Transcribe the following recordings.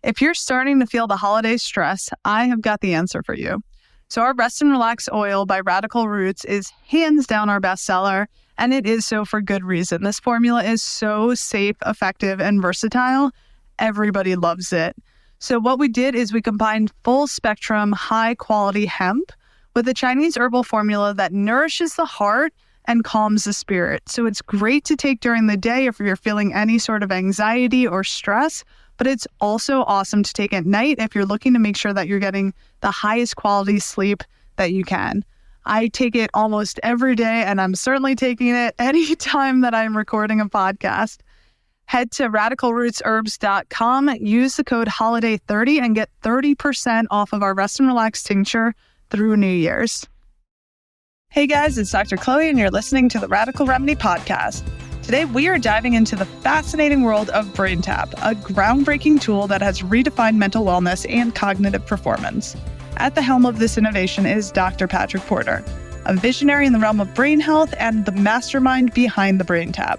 If you're starting to feel the holiday stress, I have got the answer for you. So our Rest and Relax oil by Radical Roots is hands down our bestseller, and it is so for good reason. This formula is so safe, effective, and versatile. Everybody loves it. So what we did is we combined full spectrum, high quality hemp with a Chinese herbal formula that nourishes the heart and calms the spirit. So it's great to take during the day if you're feeling any sort of anxiety or stress, but it's also awesome to take at night if you're looking to make sure that you're getting the highest quality sleep that you can. I take it almost every day, and I'm certainly taking it any time that I'm recording a podcast. Head to radicalrootsherbs.com, use the code HOLIDAY30 and get 30% off of our Rest and Relax tincture through New Year's. Hey guys, it's Dr. Chloe, and you're listening to the Radical Remedy Podcast. Today, we are diving into the fascinating world of BrainTap, a groundbreaking tool that has redefined mental wellness and cognitive performance. At the helm of this innovation is Dr. Patrick Porter, a visionary in the realm of brain health and the mastermind behind the BrainTap.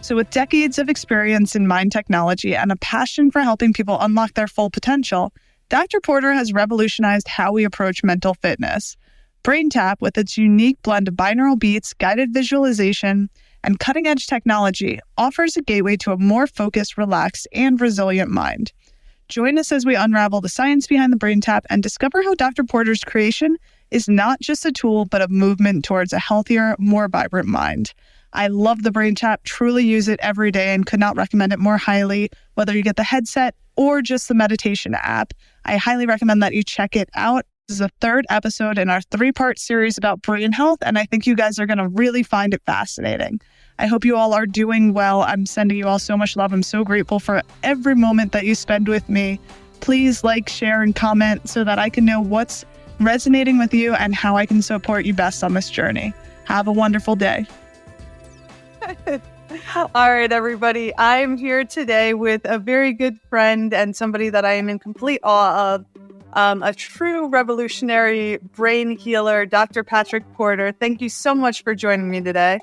So with decades of experience in mind technology and a passion for helping people unlock their full potential, Dr. Porter has revolutionized how we approach mental fitness. BrainTap, with its unique blend of binaural beats, guided visualization, and cutting-edge technology, offers a gateway to a more focused, relaxed, and resilient mind. Join us as we unravel the science behind the BrainTap and discover how Dr. Porter's creation is not just a tool, but a movement towards a healthier, more vibrant mind. I love the BrainTap, truly use it every day, and could not recommend it more highly, whether you get the headset or just the meditation app. I highly recommend that you check it out. This is the third episode in our 3-part series about brain health, and I think you guys are going to really find it fascinating. I hope you all are doing well. I'm sending you all so much love. I'm so grateful for every moment that you spend with me. Please like, share, and comment so that I can know what's resonating with you and how I can support you best on this journey. Have a wonderful day. All right, everybody. I'm here today with a very good friend and somebody that I am in complete awe of. A true revolutionary brain healer, Dr. Patrick Porter. Thank you so much for joining me today.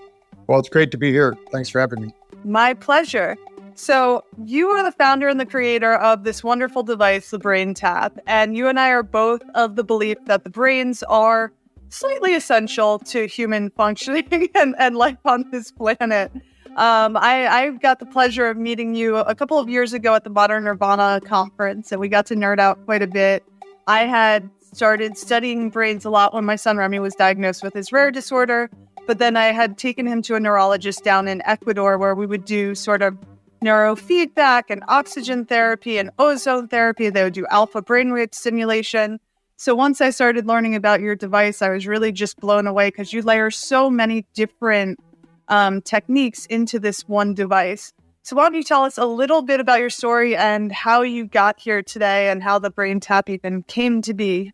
Well, it's great to be here. Thanks for having me. My pleasure. So you are the founder and the creator of this wonderful device, the BrainTap, and you and I are both of the belief that the brains are slightly essential to human functioning and life on this planet. I got the pleasure of meeting you a couple of years ago at the Modern Nirvana conference, and we got to nerd out quite a bit. I had started studying brains a lot when my son Remy was diagnosed with his rare disorder, but then I had taken him to a neurologist down in Ecuador where we would do sort of neurofeedback and oxygen therapy and ozone therapy. They would do alpha brainwave stimulation. So once I started learning about your device, I was really just blown away because you layer so many different techniques into this one device. So why don't you tell us a little bit about your story and how you got here today and how the BrainTap even came to be?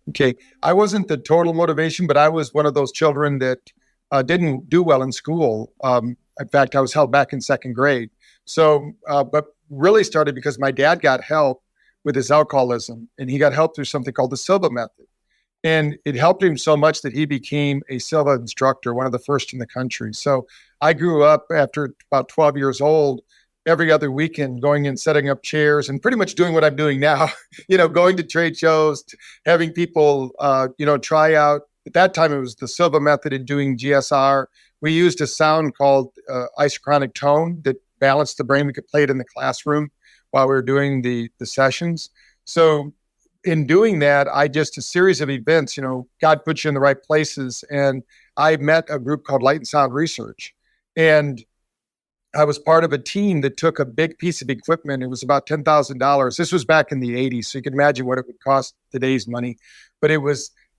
Okay. I wasn't the total motivation, but I was one of those children that didn't do well in school. In fact, I was held back in second grade. So, but really started because my dad got help with his alcoholism, and he got help through something called the Silva method. And it helped him so much that he became a Silva instructor, one of the first in the country. So I grew up after about 12 years old, every other weekend going and setting up chairs and pretty much doing what I'm doing now, going to trade shows, having people, try out. At that time, it was the Silva method and doing GSR. We used a sound called isochronic tone that balanced the brain. We could play it in the classroom while we were doing the sessions. So in doing that, a series of events, God puts you in the right places. And I met a group called Light and Sound Research. And I was part of a team that took a big piece of equipment. It was about $10,000. This was back in the 80s. So you can imagine what it would cost today's money. But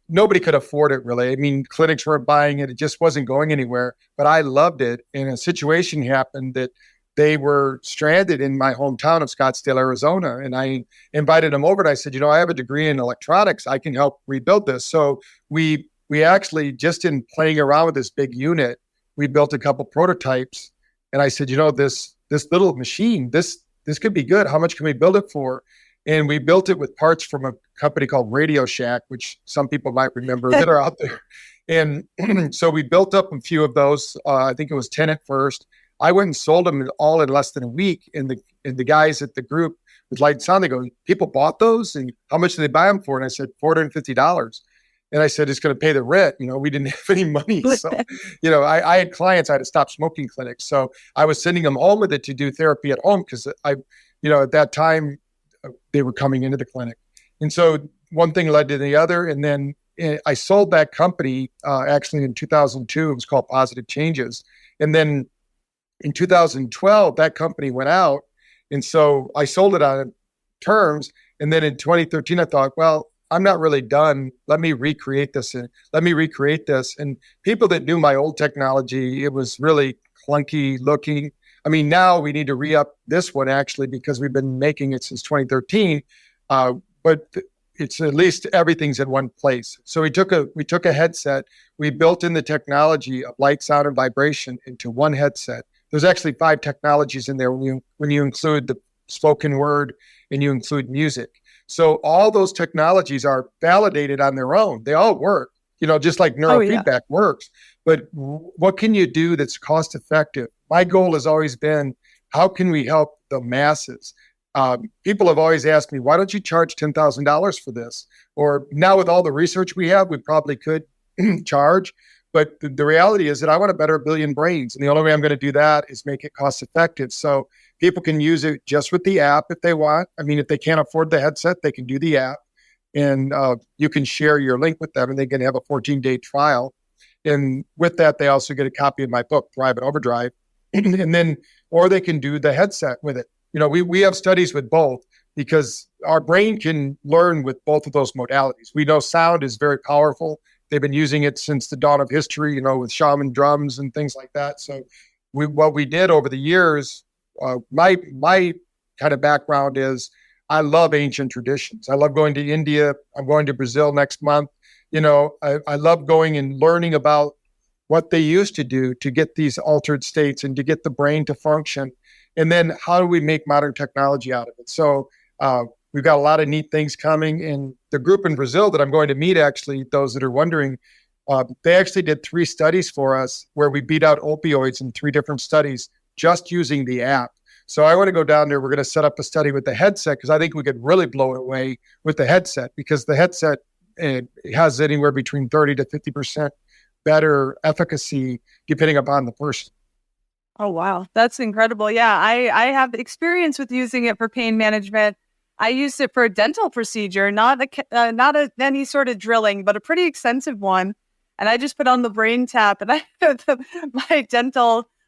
nobody could afford it really. I mean, clinics weren't buying it. It just wasn't going anywhere. But I loved it. And a situation happened that they were stranded in my hometown of Scottsdale, Arizona. And I invited them over and I said, I have a degree in electronics. I can help rebuild this. So we actually, just in playing around with this big unit, we built a couple prototypes. And I said, this little machine, this could be good. How much can we build it for? And we built it with parts from a company called Radio Shack, which some people might remember that are out there. And so we built up a few of those. I think it was 10 at first. I went and sold them all in less than a week. And the guys at the group with light and sound. They go, people bought those, and how much did they buy them for? And I said, $450. And I said, it's going to pay the rent. We didn't have any money. So, I had clients, I had to stop smoking clinics. So I was sending them home with it to do therapy at home because at that time they were coming into the clinic. And so one thing led to the other. And then I sold that company actually in 2002. It was called Positive Changes. And then in 2012, that company went out. And so I sold it on terms. And then in 2013, I thought, well, I'm not really done. Let me recreate this. And people that knew my old technology, it was really clunky looking. I mean, now we need to re-up this one actually, because we've been making it since 2013. But it's at least everything's in one place. So we took a headset, we built in the technology of light, sound, and vibration into one headset. There's actually 5 technologies in there when you include the spoken word and you include music. So all those technologies are validated on their own. They all work, just like neurofeedback works. But what can you do that's cost effective? My goal has always been, how can we help the masses? People have always asked me, why don't you charge $10,000 for this? Or now with all the research we have, we probably could charge. But the reality is that I want to better 1 billion brains. And the only way I'm going to do that is make it cost effective. So people can use it just with the app if they want. I mean, if they can't afford the headset, they can do the app. And you can share your link with them and they can have a 14-day trial. And with that, they also get a copy of my book, Thrive and Overdrive. And then, or they can do the headset with it. We have studies with both because our brain can learn with both of those modalities. We know sound is very powerful. They've been using it since the dawn of history, with shaman drums and things like that. So what we did over the years, my kind of background is I love ancient traditions. I love going to India. I'm going to Brazil next month. I love going and learning about what they used to do to get these altered states and to get the brain to function. And then how do we make modern technology out of it? So we've got a lot of neat things coming. And the group in Brazil that I'm going to meet, actually, those that are wondering, they actually did 3 studies for us where we beat out opioids in 3 different studies just using the app. So I want to go down there. We're going to set up a study with the headset because I think we could really blow it away with the headset because the headset has anywhere between 30 to 50% better efficacy depending upon the person. Oh, wow. That's incredible. Yeah, I have experience with using it for pain management. I used it for a dental procedure, not any sort of drilling, but a pretty extensive one. And I just put on the BrainTap, and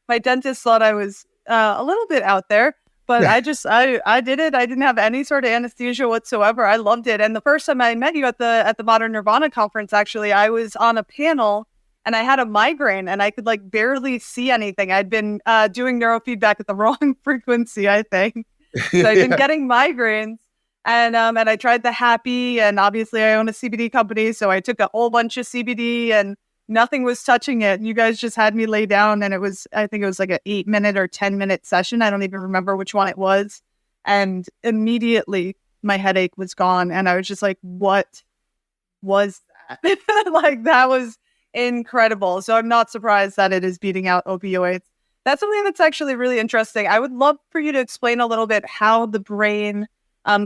my dentist thought I was a little bit out there, but I did it. I didn't have any sort of anesthesia whatsoever. I loved it. And the first time I met you at the Modern Nirvana conference, actually, I was on a panel. And I had a migraine and I could barely see anything. I'd been doing neurofeedback at the wrong frequency, I think. So I'd been getting migraines and I tried the Happy, and obviously I own a CBD company. So I took a whole bunch of CBD and nothing was touching it. You guys just had me lay down and I think it was like an 8-minute or 10-minute session. I don't even remember which one it was. And immediately my headache was gone. And I was just like, what was that? That was incredible. So I'm not surprised that it is beating out opioids. That's something that's actually really interesting. I would love for you to explain a little bit how the brain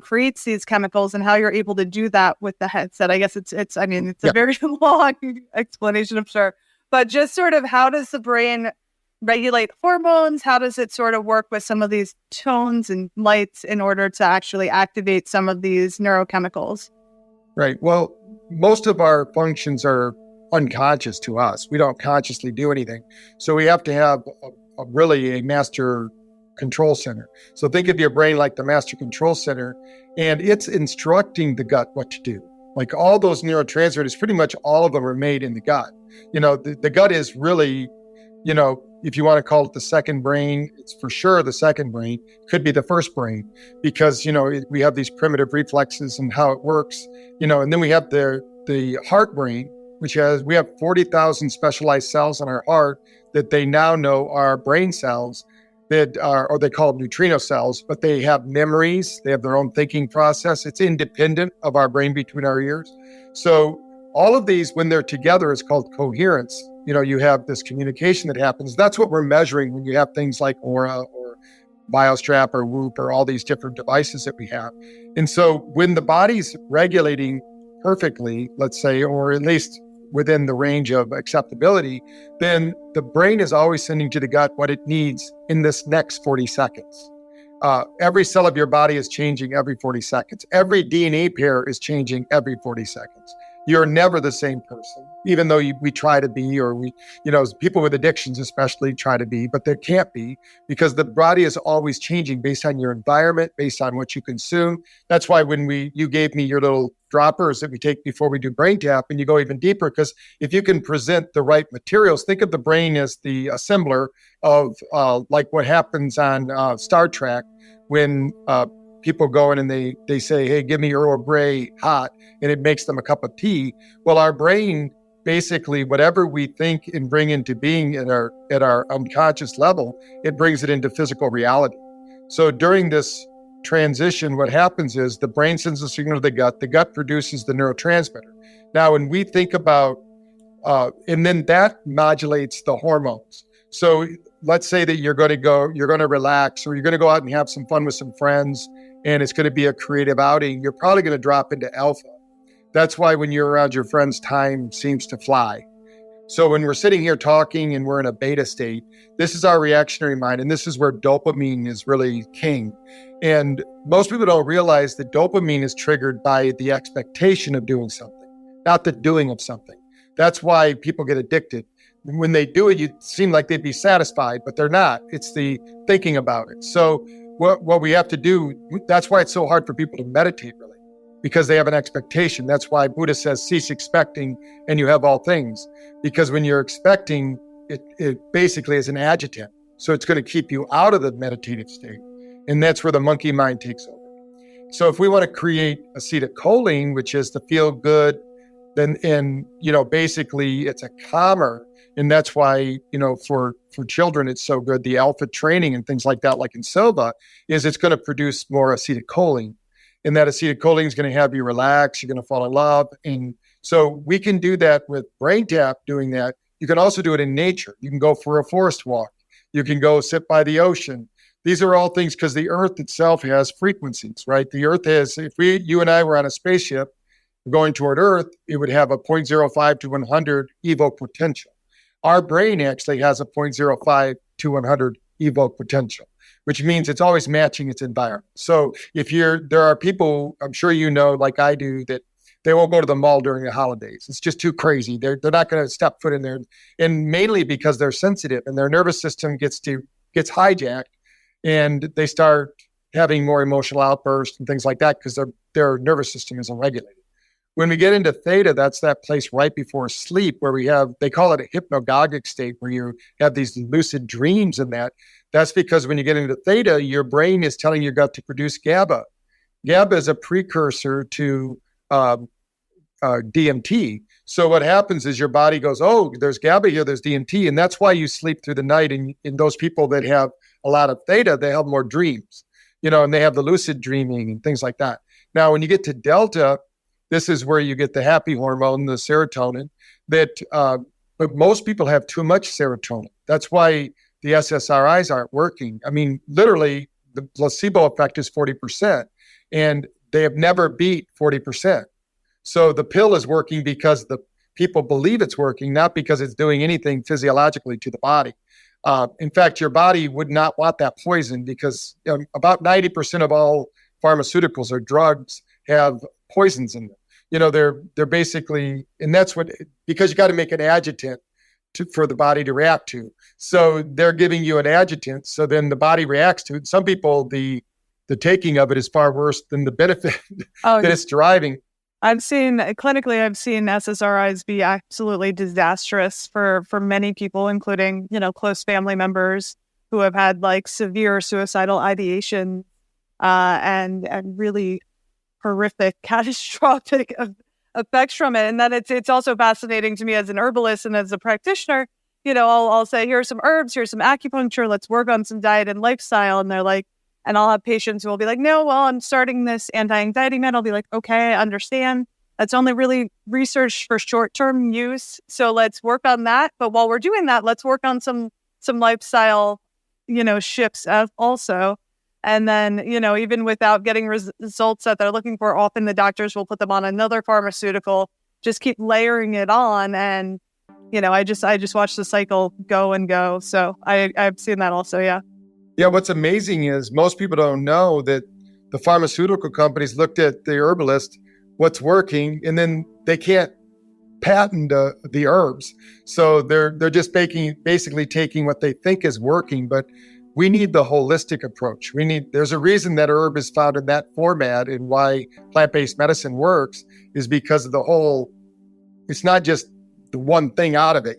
creates these chemicals and how you're able to do that with the headset. I guess it's a very long explanation, I'm sure, but just sort of how does the brain regulate hormones? How does it sort of work with some of these tones and lights in order to actually activate some of these neurochemicals? Right. Well, most of our functions are unconscious to us. We don't consciously do anything. So we have to have really a master control center. So think of your brain like the master control center, and it's instructing the gut what to do. Like all those neurotransmitters, pretty much all of them are made in the gut. The gut is really, if you want to call it the second brain, it's for sure the second brain. Could be the first brain because, we have these primitive reflexes and how it works, and then we have the heart brain, we have 40,000 specialized cells in our heart that they now know are brain cells that are, or they call them neutrino cells, but they have memories. They have their own thinking process. It's independent of our brain between our ears. So all of these, when they're together, is called coherence. You have this communication that happens. That's what we're measuring when you have things like aura or, BioStrap or Whoop or all these different devices that we have. And so when the body's regulating perfectly, let's say, or at least within the range of acceptability, then the brain is always sending to the gut what it needs in this next 40 seconds. Every cell of your body is changing every 40 seconds. Every DNA pair is changing every 40 seconds. You're never the same person, even though we try to be, or people with addictions especially try to be, but they can't be, because the body is always changing based on your environment, based on what you consume. That's why when you gave me your little droppers that we take before we do BrainTap, and you go even deeper, because if you can present the right materials, think of the brain as the assembler of like what happens on Star Trek when people go in and they say, hey, give me Earl Grey hot, and it makes them a cup of tea. Well, our brain, basically, whatever we think and bring into being at our unconscious level, it brings it into physical reality. So during this transition, what happens is the brain sends a signal to the gut produces the neurotransmitter. Now, when we think about, and then that modulates the hormones. So let's say that you're going to relax, or you're going to go out and have some fun with some friends, and it's going to be a creative outing. You're probably going to drop into alpha. That's why when you're around your friends, time seems to fly. So when we're sitting here talking and we're in a beta state, this is our reactionary mind, and this is where dopamine is really king. And most people don't realize that dopamine is triggered by the expectation of doing something, not the doing of something. That's why people get addicted. When they do it, you seem like they'd be satisfied, but they're not. It's the thinking about it. So what we have to do, that's why it's so hard for people to meditate, really, because they have an expectation. That's why Buddha says, cease expecting and you have all things. Because when you're expecting, it basically is an adjutant. So it's going to keep you out of the meditative state. And that's where the monkey mind takes over. So if we want to create acetylcholine, which is the feel good, then, basically it's a calmer. And that's why, for children, it's so good. The alpha training and things like that, like in Silva, is it's going to produce more acetylcholine. And that acetylcholine is going to have you relax. You're going to fall in love. And so we can do that with BrainTap doing that. You can also do it in nature. You can go for a forest walk. You can go sit by the ocean. These are all things because the earth itself has frequencies, right? The earth has, if you and I were on a spaceship going toward Earth, it would have a 0.05 to 100 evoke potential. Our brain actually has a 0.05 to 100 evoke potential, which means it's always matching its environment. So there are people, I'm sure you know, like I do, that they won't go to the mall during the holidays. It's just too crazy. They're not going to step foot in there, and mainly because they're sensitive and their nervous system gets hijacked, and they start having more emotional outbursts and things like that because their nervous system isn't regulated. When we get into theta, that's that place right before sleep where they call it a hypnagogic state, where you have these lucid dreams in that. That's because when you get into theta, your brain is telling your gut to produce GABA. GABA is a precursor to DMT. So what happens is your body goes, oh, there's GABA here, there's DMT. And that's why you sleep through the night. And in those people that have a lot of theta, they have more dreams, and they have the lucid dreaming and things like that. Now, when you get to delta, this is where you get the happy hormone, the serotonin, but most people have too much serotonin. That's why the SSRIs aren't working. I mean, literally, the placebo effect is 40%, and they have never beat 40%. So the pill is working because the people believe it's working, not because it's doing anything physiologically to the body. In fact, your body would not want that poison because about 90% of all pharmaceuticals or drugs have poisons in them. They're basically, and that's because you got to make an adjutant for the body to react to. So they're giving you an adjutant, so then the body reacts to it. Some people, the taking of it is far worse than the benefit that it's deriving. I've seen SSRIs be absolutely disastrous for many people, including, close family members who have had like severe suicidal ideation and really horrific, catastrophic effects from it. And then it's also fascinating to me as an herbalist and as a practitioner. I'll say, here's some herbs, here's some acupuncture, let's work on some diet and lifestyle. And they're like, and I'll have patients who will be like, no, well, I'm starting this anti-anxiety med. I'll be like, okay, I understand. That's only really researched for short-term use. So let's work on that. But while we're doing that, let's work on some lifestyle, ships also. And then, even without getting results that they're looking for, often the doctors will put them on another pharmaceutical, just keep layering it on. And, I just watch the cycle go and go. So I've seen that also. Yeah. Yeah. What's amazing is most people don't know that the pharmaceutical companies looked at the herbalist, what's working, and then they can't patent the herbs. So they're just basically taking what they think is working, but we need the holistic approach. There's a reason that herb is found in that format, and why plant-based medicine works is because of it's not just the one thing out of it.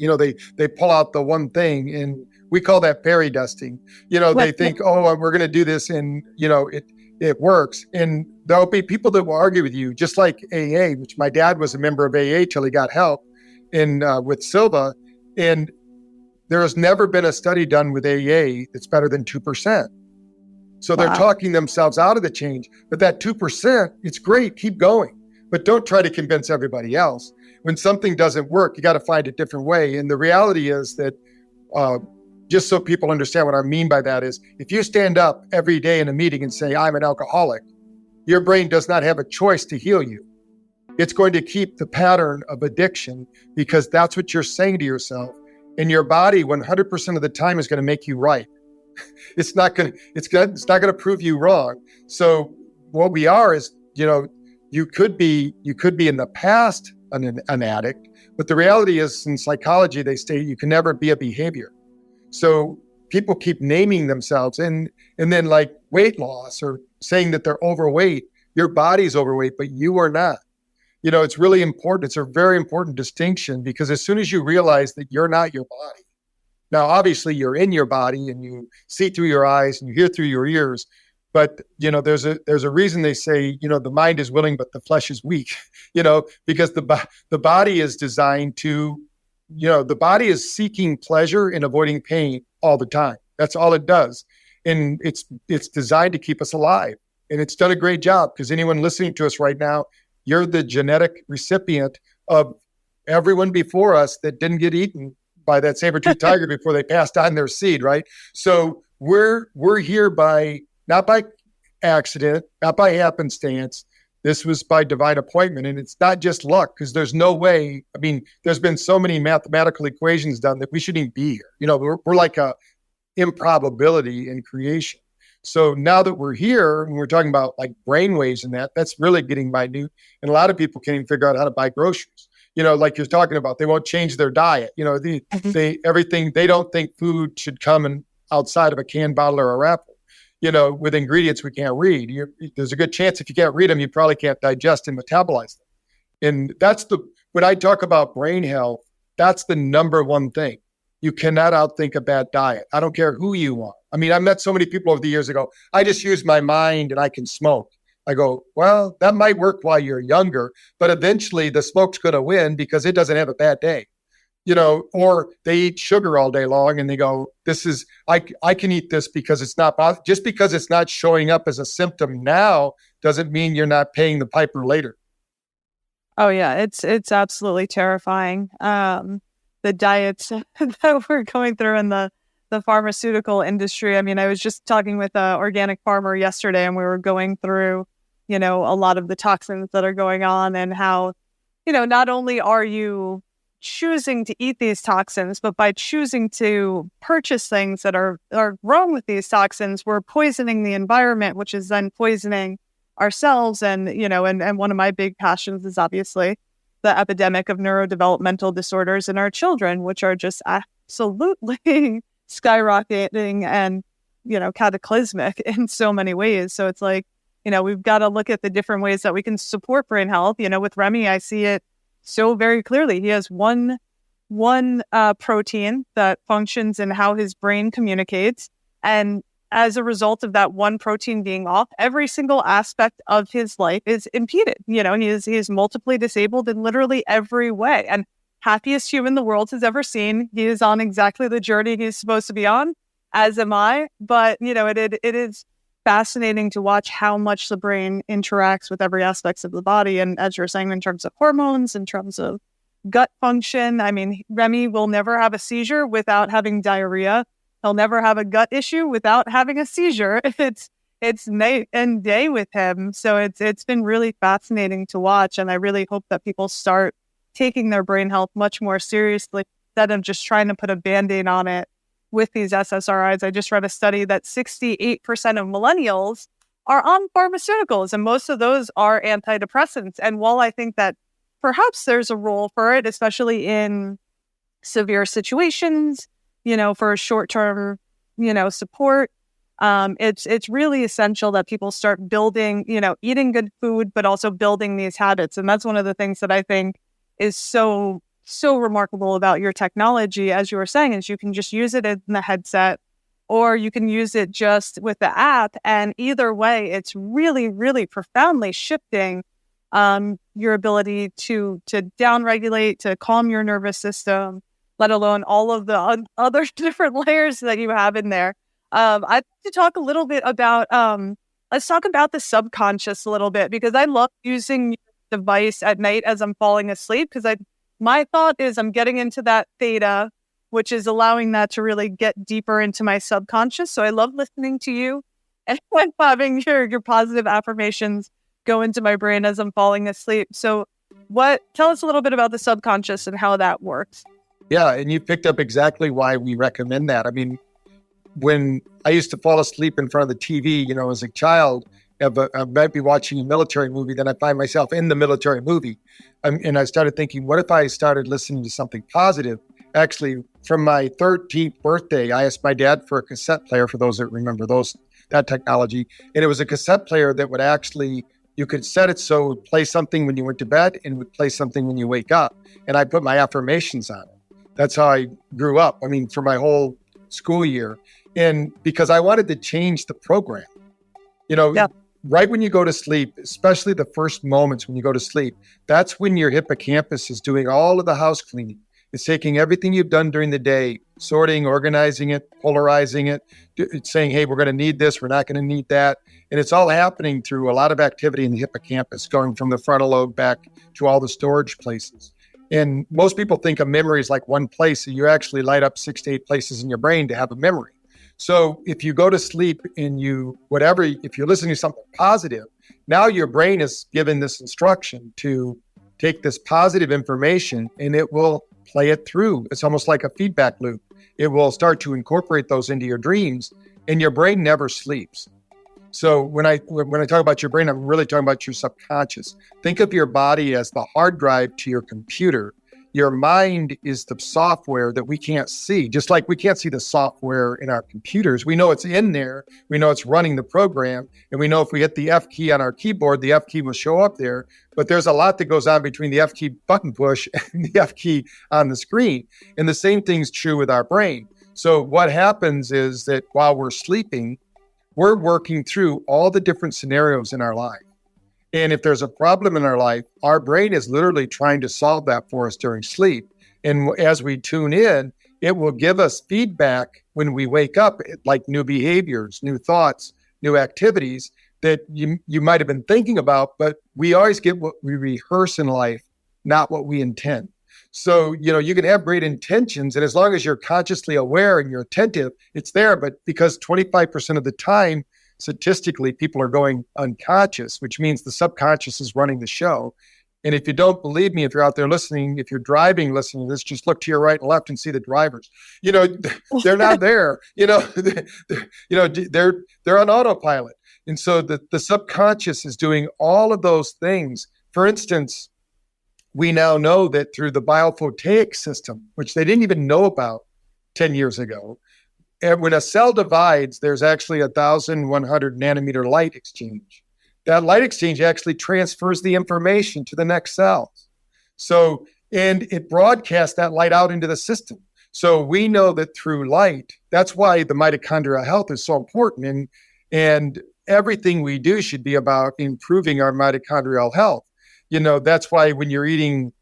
They pull out the one thing, and we call that fairy dusting. They think, oh, we're going to do this, and it works. And there'll be people that will argue with you, just like AA, which my dad was a member of AA till he got help with Silva. And there has never been a study done with AA that's better than 2%. So they're talking themselves out of the change. But that 2%, it's great, keep going. But don't try to convince everybody else. When something doesn't work, you got to find a different way. And the reality is that, just so people understand what I mean by that, is if you stand up every day in a meeting and say, I'm an alcoholic, your brain does not have a choice to heal you. It's going to keep the pattern of addiction because that's what you're saying to yourself. And your body 100% of the time is going to make you right. It's not going to prove you wrong. So what we are is, you could be in the past an addict, but the reality is, in psychology, they state you can never be a behavior. So people keep naming themselves and then like weight loss or saying that they're overweight. Your body's overweight, but you are not. It's really important. It's a very important distinction, because as soon as you realize that you're not your body, now obviously you're in your body and you see through your eyes and you hear through your ears, but there's a reason they say, the mind is willing, but the flesh is weak, because the body is designed to, the body is seeking pleasure and avoiding pain all the time. That's all it does. And it's designed to keep us alive. And it's done a great job, because anyone listening to us right now, you're the genetic recipient of everyone before us that didn't get eaten by that saber-toothed tiger before they passed on their seed, right? So we're here not by accident, not by happenstance. This was by divine appointment. And it's not just luck, because there's no way. I mean, there's been so many mathematical equations done that we shouldn't even be here. We're like a improbability in creation. So now that we're here and we're talking about like brain waves and that's really getting minute. And a lot of people can't even figure out how to buy groceries. Like you're talking about, they won't change their diet. Everything, they don't think food should come in outside of a can, bottle, or a wrapper. With ingredients we can't read. There's a good chance if you can't read them, you probably can't digest and metabolize them. And when I talk about brain health, that's the number one thing. You cannot outthink a bad diet. I don't care who you are. I mean, I met so many people over the years ago, I just use my mind and I can smoke. I go, well, that might work while you're younger, but eventually the smoke's going to win because it doesn't have a bad day. Or they eat sugar all day long and they go, I can eat this because it's not, just because it's not showing up as a symptom now doesn't mean you're not paying the piper later. Oh yeah, it's absolutely terrifying. The diets that we're going through in the pharmaceutical industry. I mean, I was just talking with an organic farmer yesterday, and we were going through, a lot of the toxins that are going on, and how, not only are you choosing to eat these toxins, but by choosing to purchase things that are grown with these toxins, we're poisoning the environment, which is then poisoning ourselves. And, and one of my big passions is obviously the epidemic of neurodevelopmental disorders in our children, which are just absolutely skyrocketing and, cataclysmic in so many ways. So it's like, we've got to look at the different ways that we can support brain health. With Remy, I see it so very clearly. He has one protein that functions in how his brain communicates. And as a result of that one protein being off, every single aspect of his life is impeded. He is multiply disabled in literally every way. And happiest human the world has ever seen. He is on exactly the journey he's supposed to be on, as am I. But, it is fascinating to watch how much the brain interacts with every aspect of the body. And as you're saying, in terms of hormones, in terms of gut function, I mean, Remy will never have a seizure without having diarrhea. He'll never have a gut issue without having a seizure. It's night and day with him. So it's been really fascinating to watch. And I really hope that people start taking their brain health much more seriously instead of just trying to put a Band-Aid on it with these SSRIs. I just read a study that 68% of millennials are on pharmaceuticals, and most of those are antidepressants. And while I think that perhaps there's a role for it, especially in severe situations, for short-term, support, it's really essential that people start building, eating good food, but also building these habits. And that's one of the things that I think is so remarkable about your technology, as you were saying, is you can just use it in the headset, or you can use it just with the app. And either way, it's really, really profoundly shifting your ability to downregulate, to calm your nervous system, let alone all of the other different layers that you have in there. I'd like to talk a little bit about, let's talk about the subconscious a little bit, because I love using your device at night as I'm falling asleep, because my thought is I'm getting into that theta, which is allowing that to really get deeper into my subconscious. So I love listening to you and having your positive affirmations go into my brain as I'm falling asleep. So tell us a little bit about the subconscious and how that works. Yeah, and you picked up exactly why we recommend that. I mean, when I used to fall asleep in front of the TV, as a child, I might be watching a military movie, then I find myself in the military movie. And I started thinking, what if I started listening to something positive? Actually, from my 13th birthday, I asked my dad for a cassette player, for those that remember that technology. And it was a cassette player that would actually, you could set it so it would play something when you went to bed and would play something when you wake up. And I put my affirmations on it. That's how I grew up. I mean, for my whole school year. And because I wanted to change the program, yeah. Right when you go to sleep, especially the first moments when you go to sleep, that's when your hippocampus is doing all of the house cleaning. It's taking everything you've done during the day, sorting, organizing it, polarizing it. It's saying, hey, we're going to need this, we're not going to need that. And it's all happening through a lot of activity in the hippocampus, going from the frontal lobe back to all the storage places. And most people think a memory is like one place. So you actually light up 6 to 8 places in your brain to have a memory. So if you go to sleep and if you're listening to something positive, now your brain is given this instruction to take this positive information and it will play it through. It's almost like a feedback loop. It will start to incorporate those into your dreams, and your brain never sleeps. So when I talk about your brain, I'm really talking about your subconscious. Think of your body as the hard drive to your computer. Your mind is the software that we can't see, just like we can't see the software in our computers. We know it's in there. We know it's running the program. And we know if we hit the F key on our keyboard, the F key will show up there. But there's a lot that goes on between the F key button push and the F key on the screen. And the same thing's true with our brain. So what happens is that while we're sleeping, we're working through all the different scenarios in our life. And if there's a problem in our life, our brain is literally trying to solve that for us during sleep. And as we tune in, it will give us feedback when we wake up, like new behaviors, new thoughts, new activities that you might have been thinking about, but we always get what we rehearse in life, not what we intend. So, you can have great intentions, and as long as you're consciously aware and you're attentive, it's there. But because 25% of the time, statistically, people are going unconscious, which means the subconscious is running the show. And if you don't believe me, if you're out there listening, if you're driving, listening to this, just look to your right and left and see the drivers. They're not there. They're on autopilot. And so the subconscious is doing all of those things. For instance, we now know that through the biophotic system, which they didn't even know about 10 years ago, and when a cell divides, there's actually 1,100 nanometer light exchange. That light exchange actually transfers the information to the next cells. So, and it broadcasts that light out into the system. So we know that through light, that's why the mitochondrial health is so important. And everything we do should be about improving our mitochondrial health. That's why when you're eating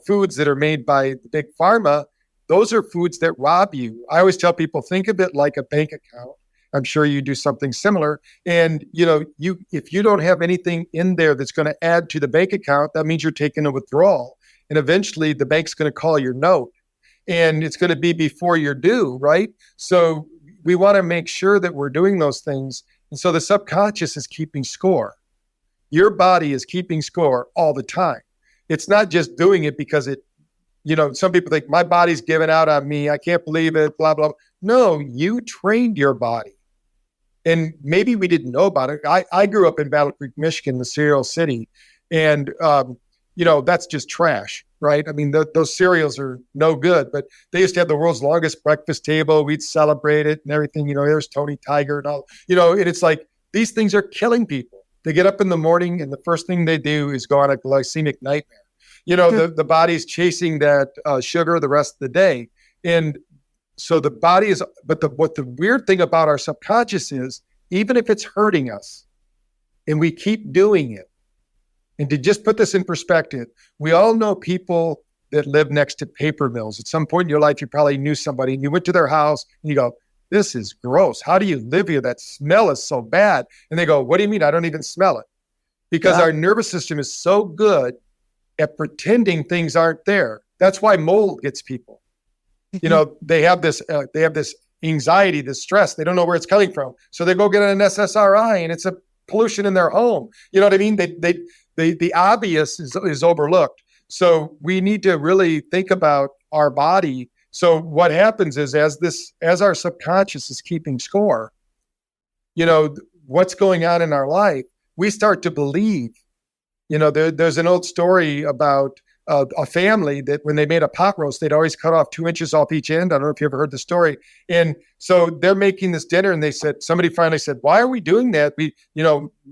foods that are made by the big pharma, those are foods that rob you. I always tell people, think of it like a bank account. I'm sure you do something similar. And, if you don't have anything in there that's going to add to the bank account, that means you're taking a withdrawal. And eventually the bank's going to call your note. and it's going to be before you're due, right? So we want to make sure that we're doing those things. And so the subconscious is keeping score. Your body is keeping score all the time. It's not just doing it because some people think my body's giving out on me. I can't believe it, blah, blah. No, you trained your body. And maybe we didn't know about it. I grew up in Battle Creek, Michigan, the cereal city. And, that's just trash, right? I mean, those cereals are no good, but they used to have the world's longest breakfast table. We'd celebrate it and everything. There's Tony Tiger and all, and it's like these things are killing people. They get up in the morning and the first thing they do is go on a glycemic nightmare. The body's chasing that sugar the rest of the day. And so the body is, but what the weird thing about our subconscious is, even if it's hurting us and we keep doing it, and to just put this in perspective, we all know people that live next to paper mills. At some point in your life, you probably knew somebody and you went to their house and you go, this is gross. How do you live here? That smell is so bad. And they go, what do you mean? I don't even smell it. Because our nervous system is so good at pretending things aren't there. That's why mold gets people. They have this anxiety, this stress. They don't know where it's coming from. So they go get an SSRI and it's a pollution in their home. You know what I mean? The obvious is overlooked. So we need to really think about our body. So what happens is as our subconscious is keeping score, what's going on in our life, we start to believe. There's an old story about a family that when they made a pot roast, they'd always cut off 2 inches off each end. I don't know if you ever heard the story. And so they're making this dinner and somebody finally said, why are we doing that?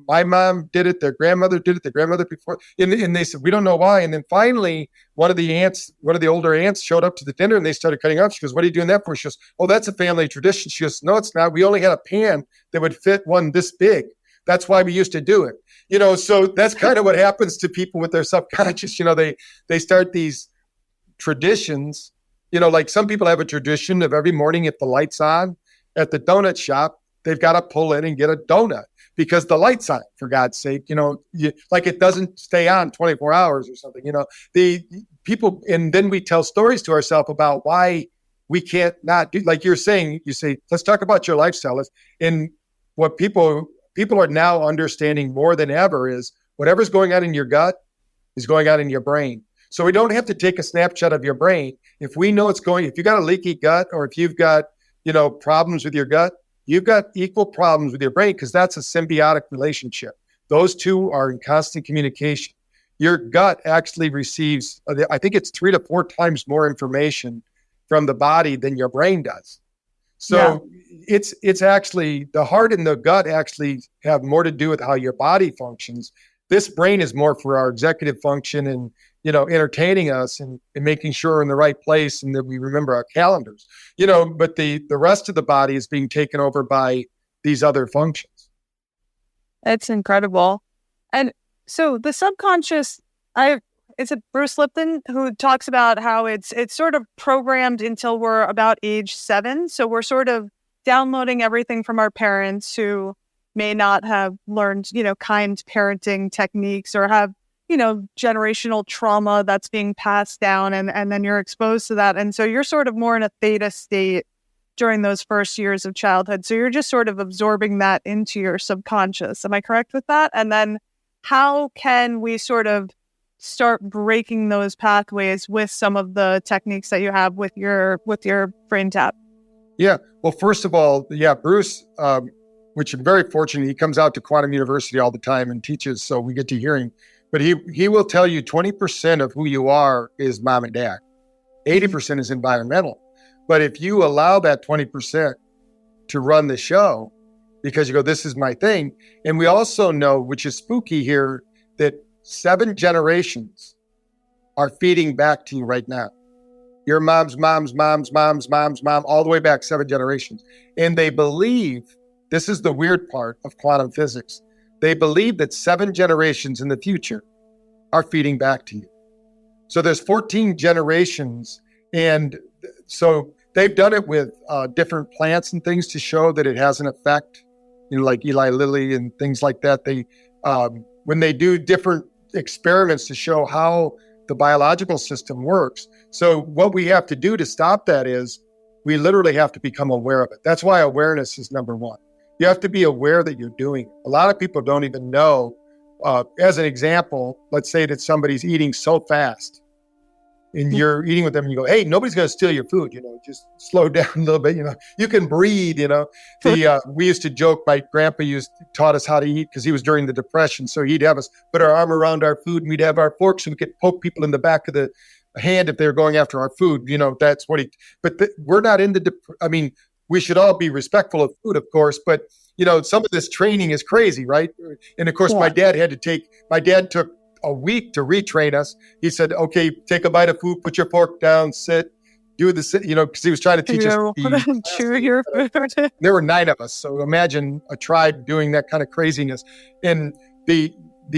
My mom did it, their grandmother did it, their grandmother before. And they said, we don't know why. And then finally, one of the older aunts showed up to the dinner and they started cutting up. She goes, what are you doing that for? She goes, oh, that's a family tradition. She goes, no, it's not. We only had a pan that would fit one this big. That's why we used to do it. So that's kind of what happens to people with their subconscious. They start these traditions, like some people have a tradition of every morning if the light's on at the donut shop, they've got to pull in and get a donut because the light's on, for God's sake, like it doesn't stay on 24 hours or something, the people. And then we tell stories to ourselves about why we can't not do, like you say, let's talk about your lifestyle. And what people are now understanding more than ever is whatever's going on in your gut is going on in your brain. So we don't have to take a snapshot of your brain. If we know if you got a leaky gut or if you've got, problems with your gut, you've got equal problems with your brain because that's a symbiotic relationship. Those two are in constant communication. Your gut actually receives, I think it's 3 to 4 times more information from the body than your brain does. So it's actually the heart and the gut actually have more to do with how your body functions. This brain is more for our executive function and, entertaining us and making sure we're in the right place and that we remember our calendars, but the rest of the body is being taken over by these other functions. It's incredible. And so the subconscious, it's Bruce Lipton who talks about how it's sort of programmed until we're about age 7. So we're sort of downloading everything from our parents who may not have learned, kind parenting techniques or have, generational trauma that's being passed down. And then you're exposed to that. And so you're sort of more in a theta state during those first years of childhood. So you're just sort of absorbing that into your subconscious. Am I correct with that? And then how can we sort of start breaking those pathways with some of the techniques that you have with your BrainTap? Yeah. Well, first of all, Bruce, which I'm very fortunate, he comes out to Quantum University all the time and teaches, so we get to hear him. But he will tell you 20% of who you are is mom and dad. 80% is environmental. But if you allow that 20% to run the show, because you go, this is my thing. And we also know, which is spooky here, that 7 generations are feeding back to you right now. Your mom's, mom, all the way back 7 generations. And they believe, this is the weird part of quantum physics, they believe that 7 generations in the future are feeding back to you. So there's 14 generations. And so they've done it with different plants and things to show that it has an effect, like Eli Lilly and things like that. They, when they do different experiments to show how the biological system works. So what we have to do to stop that is we literally have to become aware of it. That's why awareness is number one. You have to be aware that you're doing it. A lot of people don't even know. As an example, let's say that somebody's eating so fast and you're eating with them and you go, hey, nobody's going to steal your food, just slow down a little bit, you can breathe, we used to joke, my grandpa taught us how to eat because he was during the Depression. So he'd have us put our arm around our food and we'd have our forks and we could poke people in the back of the hand if they were going after our food, that's what we're not in we should all be respectful of food, of course, but some of this training is crazy, right? And of course, my dad took a week to retrain us. He said, okay, take a bite of food, put your fork down, sit, do the sit, because he was trying to teach us. Chew your food. There were 9 of us. So imagine a tribe doing that kind of craziness. And the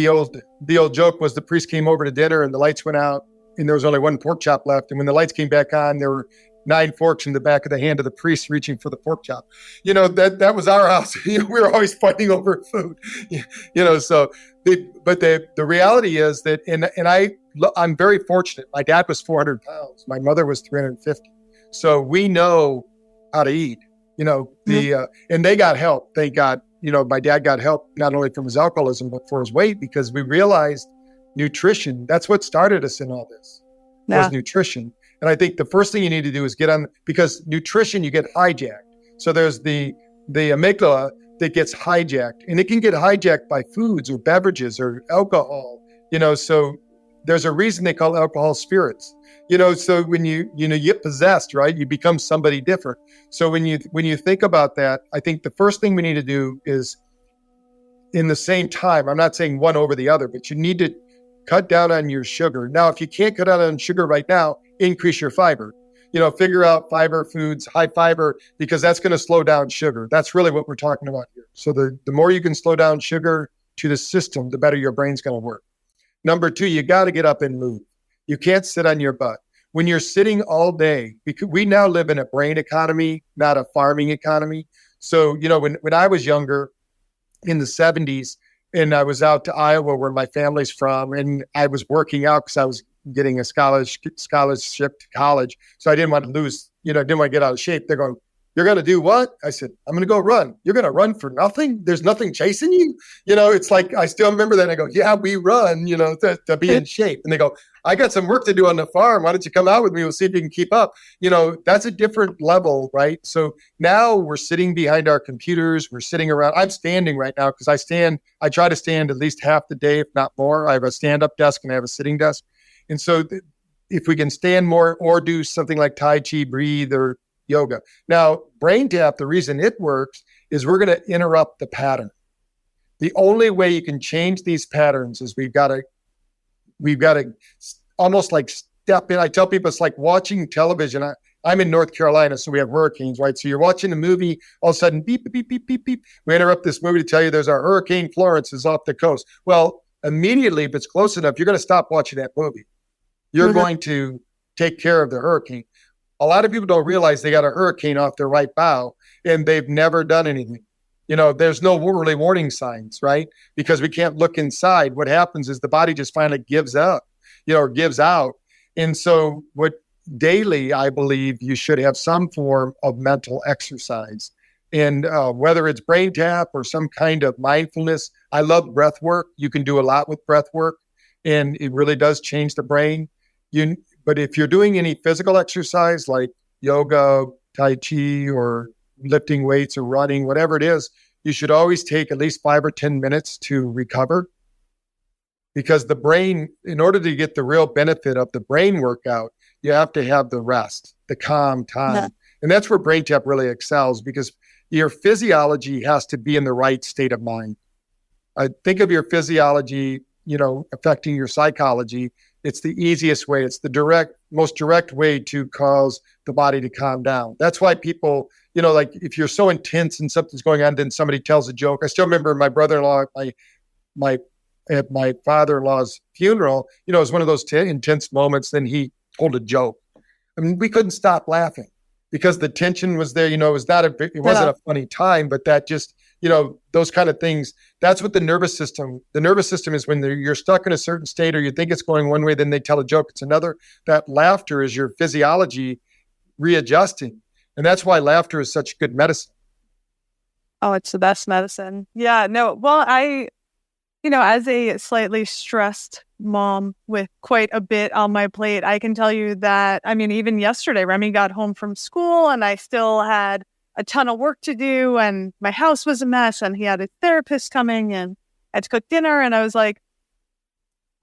old joke was the priest came over to dinner and the lights went out and there was only 1 pork chop left. And when the lights came back on, there were 9 forks in the back of the hand of the priest reaching for the pork chop. That was our house. We were always fighting over food. But the reality is that, and I'm very fortunate. My dad was 400 pounds. My mother was 350. So we know how to eat. And they got help. My dad got help not only from his alcoholism but for his weight, because we realized nutrition. That's what started us in all this. Was nutrition. And I think the first thing you need to do is because nutrition, you get hijacked. So there's the amygdala that gets hijacked, and it can get hijacked by foods or beverages or alcohol, so there's a reason they call alcohol spirits, so when you get possessed, right, you become somebody different. So when you think about that, I think the first thing we need to do is, in the same time, I'm not saying one over the other, but you need to cut down on your sugar. Now, if you can't cut down on sugar right now, increase your fiber. Figure out fiber foods, high fiber, because that's going to slow down sugar. That's really what we're talking about here. So the more you can slow down sugar to the system, the better your brain's going to work. Number 2, you got to get up and move. You can't sit on your butt. When you're sitting all day, because we now live in a brain economy, not a farming economy. So, when I was younger in the 70s, and I was out to Iowa where my family's from, and I was working out because I was getting a scholarship to college. So I didn't want to lose, didn't want to get out of shape. They're going, you're going to do what? I said, I'm going to go run. You're going to run for nothing? There's nothing chasing you? It's like, I still remember that. I go, yeah, we run, to be in shape. And they go, I got some work to do on the farm. Why don't you come out with me? We'll see if you can keep up. That's a different level, right? So now we're sitting behind our computers. We're sitting around. I'm standing right now because I try to stand at least half the day, if not more. I have a stand-up desk and I have a sitting desk. And so if we can stand more or do something like Tai Chi, breathe, or yoga. Now, BrainTap, the reason it works is we're going to interrupt the pattern. The only way you can change these patterns is we've got to almost like step in. I tell people it's like watching television. I'm in North Carolina, so we have hurricanes, right? So you're watching a movie, all of a sudden, beep, beep, beep, beep, beep. We interrupt this movie to tell you there's a Hurricane Florence is off the coast. Well, immediately, if it's close enough, you're going to stop watching that movie. You're going to take care of the hurricane. A lot of people don't realize they got a hurricane off their right bow and they've never done anything. There's no early warning signs, right? Because we can't look inside. What happens is the body just finally gives up, or gives out. And so daily, I believe you should have some form of mental exercise. And whether it's BrainTap or some kind of mindfulness, I love breath work. You can do a lot with breath work, and it really does change the brain. But if you're doing any physical exercise like yoga, Tai Chi, or lifting weights or running, whatever it is, you should always take at least 5 or 10 minutes to recover. Because the brain, in order to get the real benefit of the brain workout, you have to have the rest, the calm time. Yeah. And that's where BrainTap really excels, because your physiology has to be in the right state of mind. Think of your physiology, affecting your psychology. It's the easiest way. It's the most direct way to cause the body to calm down. That's why people, like if you're so intense and something's going on, then somebody tells a joke. I still remember my brother-in-law, at my father-in-law's funeral, it was one of those intense moments. Then he told a joke. I mean, we couldn't stop laughing because the tension was there. It wasn't a funny time, but that just, those kind of things. That's what the nervous system is when you're stuck in a certain state or you think it's going one way, then they tell a joke, it's another. That laughter is your physiology readjusting. And that's why laughter is such good medicine. Oh, it's the best medicine. Yeah, no, well, as a slightly stressed mom with quite a bit on my plate, I can tell you that, even yesterday, Remy got home from school and I still had a ton of work to do and my house was a mess and he had a therapist coming and I had to cook dinner and I was like,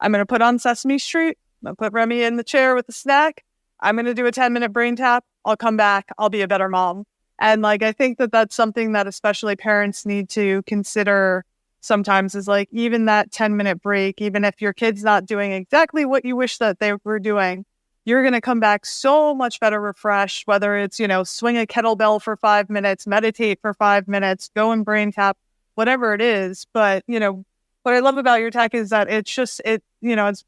I'm going to put on Sesame Street. I'm going to put Remy in the chair with a snack. I'm going to do a 10-minute brain tap. I'll come back. I'll be a better mom. And I think that that's something that especially parents need to consider sometimes is even that 10-minute break, even if your kid's not doing exactly what you wish that they were doing, you're going to come back so much better refreshed, whether it's, swing a kettlebell for 5 minutes, meditate for 5 minutes, go and brain tap, whatever it is. But, what I love about your tech is that it's just, as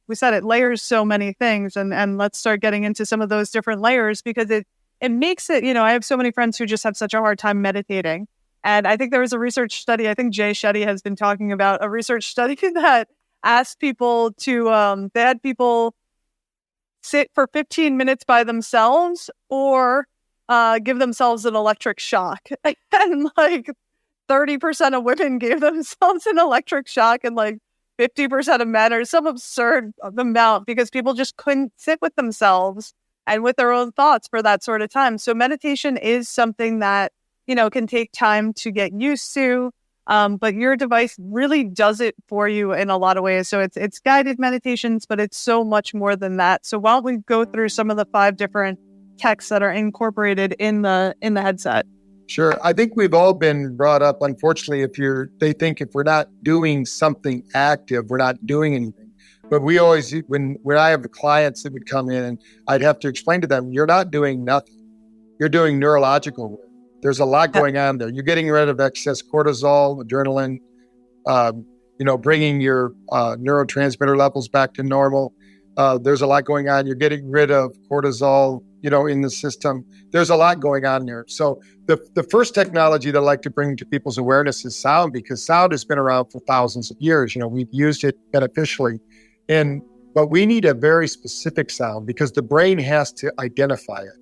we said, it layers so many things. And let's start getting into some of those different layers because it makes it, I have so many friends who just have such a hard time meditating. And I think there was a research study, I think Jay Shetty has been talking about a research study that asked people to, they had people sit for 15 minutes by themselves or give themselves an electric shock. And 30% of women gave themselves an electric shock and 50% of men, or some absurd amount, because people just couldn't sit with themselves and with their own thoughts for that sort of time. So meditation is something that, can take time to get used to. But your device really does it for you in a lot of ways. So it's guided meditations, but it's so much more than that. So why don't we go through some of the 5 different techs that are incorporated in the headset? Sure. I think we've all been brought up, unfortunately, they think if we're not doing something active, we're not doing anything. But we always, when I have clients that would come in and I'd have to explain to them, you're not doing nothing. You're doing neurological work. There's a lot going on there. You're getting rid of excess cortisol, adrenaline, bringing your neurotransmitter levels back to normal. There's a lot going on. You're getting rid of cortisol, in the system. There's a lot going on there. So the first technology that I like to bring to people's awareness is sound, because sound has been around for thousands of years. We've used it beneficially. But we need a very specific sound because the brain has to identify it.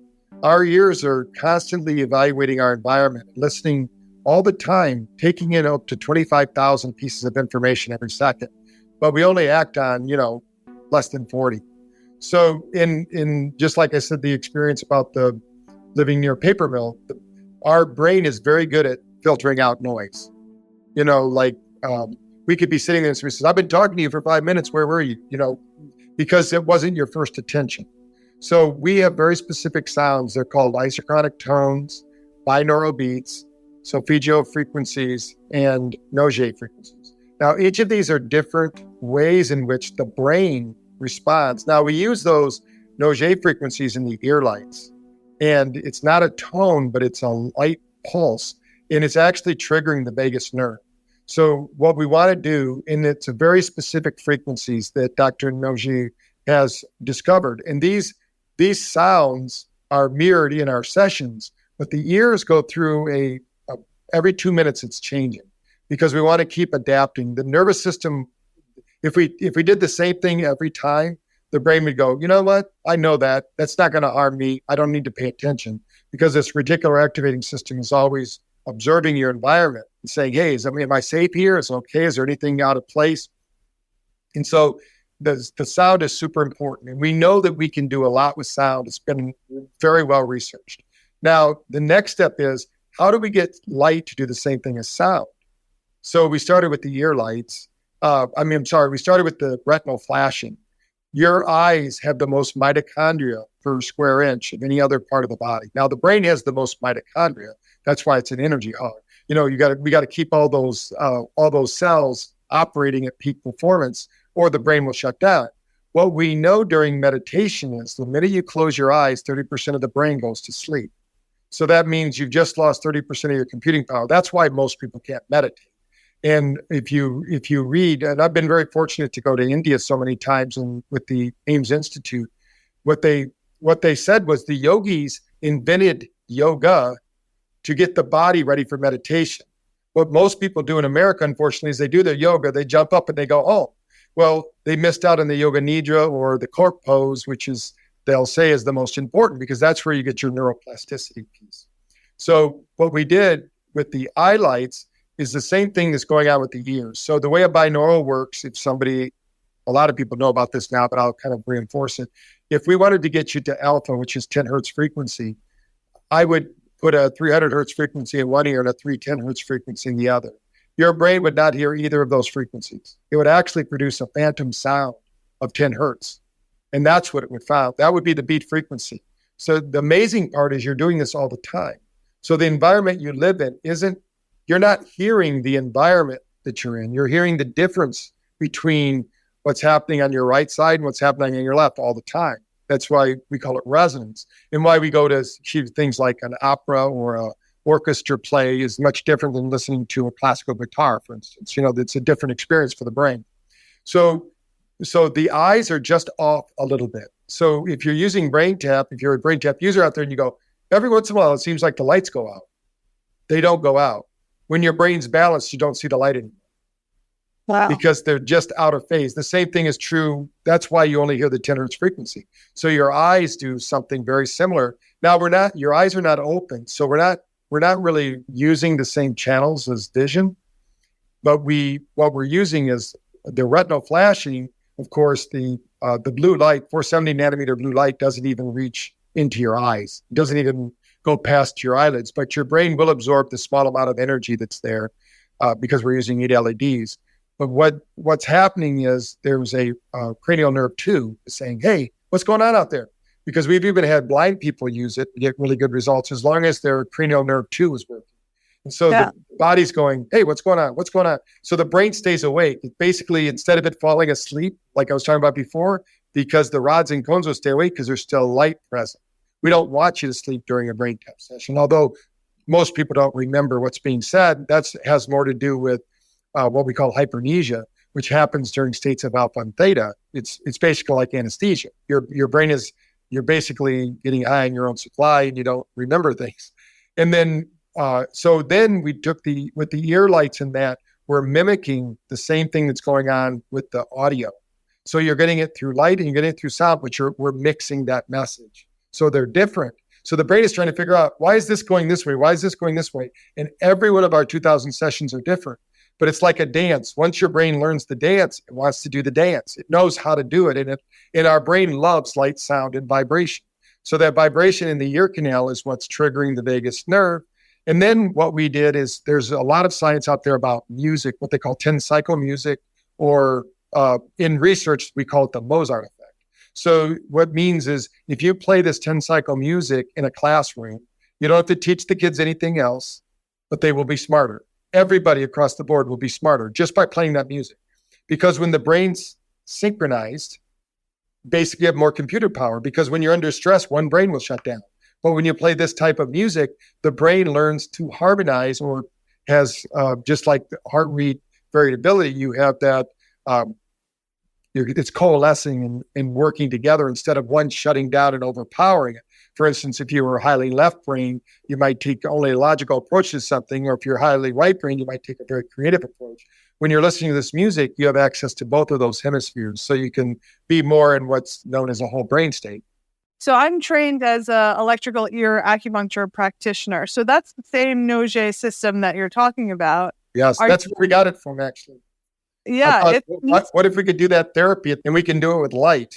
Our ears are constantly evaluating our environment, listening all the time, taking in up to 25,000 pieces of information every second. But we only act on, less than 40. So in just like I said, the experience about the living near a paper mill, our brain is very good at filtering out noise. We could be sitting there and somebody says, I've been talking to you for 5 minutes. Where were you? Because it wasn't your first attention. So we have very specific sounds. They're called isochronic tones, binaural beats, solfeggio frequencies, and Nogier frequencies. Now, each of these are different ways in which the brain responds. Now, we use those Nogier frequencies in the ear lights, and it's not a tone, but it's a light pulse, and it's actually triggering the vagus nerve. So what we want to do, and it's a very specific frequencies that Dr. Nogier has discovered, and these sounds are mirrored in our sessions, but the ears go through every 2 minutes it's changing because we want to keep adapting. The nervous system, if we did the same thing every time, the brain would go, you know what? I know that. That's not going to harm me. I don't need to pay attention, because this reticular activating system is always observing your environment and saying, hey, am I safe here? Is it okay? Is there anything out of place? And so the sound is super important. And we know that we can do a lot with sound. It's been very well researched. Now, the next step is, how do we get light to do the same thing as sound? So we started with the ear lights. We started with the retinal flashing. Your eyes have the most mitochondria per square inch of any other part of the body. Now, the brain has the most mitochondria. That's why it's an energy hog. We got to keep all those cells operating at peak performance, or the brain will shut down. What we know during meditation is the minute you close your eyes, 30% of the brain goes to sleep. So that means you've just lost 30% of your computing power. That's why most people can't meditate. And if you read, and I've been very fortunate to go to India so many times and with the AIMS Institute, what they said was the yogis invented yoga to get the body ready for meditation. what most people do in America, unfortunately, is they do their yoga, they jump up and they go, oh, well, they missed out on the yoga nidra or the cork pose, which is, they'll say is the most important because that's where you get your neuroplasticity piece. So what we did with the eye lights is the same thing that's going on with the ears. So the way a binaural works, if somebody, a lot of people know about this now, but I'll kind of reinforce it. If we wanted to get you to alpha, which is 10 hertz frequency, I would put a 300 hertz frequency in one ear and a 310 hertz frequency in the other. Your brain would not hear either of those frequencies. It would actually produce a phantom sound of 10 hertz. And that's what it would find. That would be the beat frequency. So the amazing part is you're doing this all the time. So the environment you live in you're not hearing the environment that you're in. You're hearing the difference between what's happening on your right side and what's happening on your left all the time. That's why we call it resonance, and why we go to things like an opera or a orchestra play is much different than listening to a classical guitar, for instance. It's a different experience for the brain. So the eyes are just off a little bit. So if you're using BrainTap, if you're a BrainTap user out there and you go, every once in a while, it seems like the lights go out. They don't go out. When your brain's balanced, you don't see the light anymore. Wow. Because they're just out of phase. The same thing is true. That's why you only hear the 10 hertz frequency. So your eyes do something very similar. Now your eyes are not open. So we're not really using the same channels as vision, but what we're using is the retinal flashing. Of course, the blue light, 470 nanometer blue light doesn't even reach into your eyes. It doesn't even go past your eyelids, but your brain will absorb the small amount of energy that's there because we're using 8 LEDs. But what's happening is there's a cranial nerve 2 saying, hey, what's going on out there? Because we've even had blind people use it and get really good results as long as their cranial nerve 2 is working. And so the body's going, hey, what's going on? What's going on? So the brain stays awake. It basically, instead of it falling asleep, like I was talking about before, because the rods and cones will stay awake because there's still light present. We don't want you to sleep during a BrainTap session, although most people don't remember what's being said. That has more to do with what we call hypermnesia, which happens during states of alpha and theta. It's basically like anesthesia. Your brain you're basically getting high on your own supply and you don't remember things. And then, so then we took with the ear lights in that, we're mimicking the same thing that's going on with the audio. So you're getting it through light and you're getting it through sound, but we're mixing that message. So they're different. So the brain is trying to figure out, why is this going this way? Why is this going this way? And every one of our 2000 sessions are different. But it's like a dance. Once your brain learns the dance, it wants to do the dance. It knows how to do it. And our brain loves light, sound, and vibration. So that vibration in the ear canal is what's triggering the vagus nerve. And then what we did is there's a lot of science out there about music, what they call 10-cycle music, or in research, we call it the Mozart effect. So what means is if you play this 10-cycle music in a classroom, you don't have to teach the kids anything else, but they will be smarter. Everybody across the board will be smarter just by playing that music. Because when the brain's synchronized, basically you have more computer power, because when you're under stress, one brain will shut down. But when you play this type of music, the brain learns to harmonize, or has just like the heart rate variability, you have that, it's coalescing and working together instead of one shutting down and overpowering it. For instance, if you were highly left brain, you might take only a logical approach to something, or if you're highly right brain, you might take a very creative approach. When you're listening to this music, you have access to both of those hemispheres, so you can be more in what's known as a whole brain state. So I'm trained as an electrical ear acupuncture practitioner. So that's the same Noge system that you're talking about. Yes, that's where we got it from, actually. Yeah. What if we could do that therapy and we can do it with light,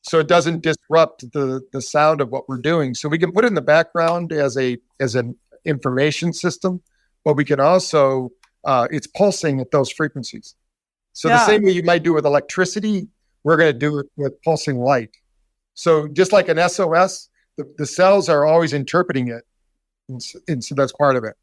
so it doesn't disrupt the sound of what we're doing? So we can put it in the background as an information system, but we can also, it's pulsing at those frequencies. So the same way you might do with electricity, we're going to do it with pulsing light. So just like an SOS, the cells are always interpreting it. And so that's part of it.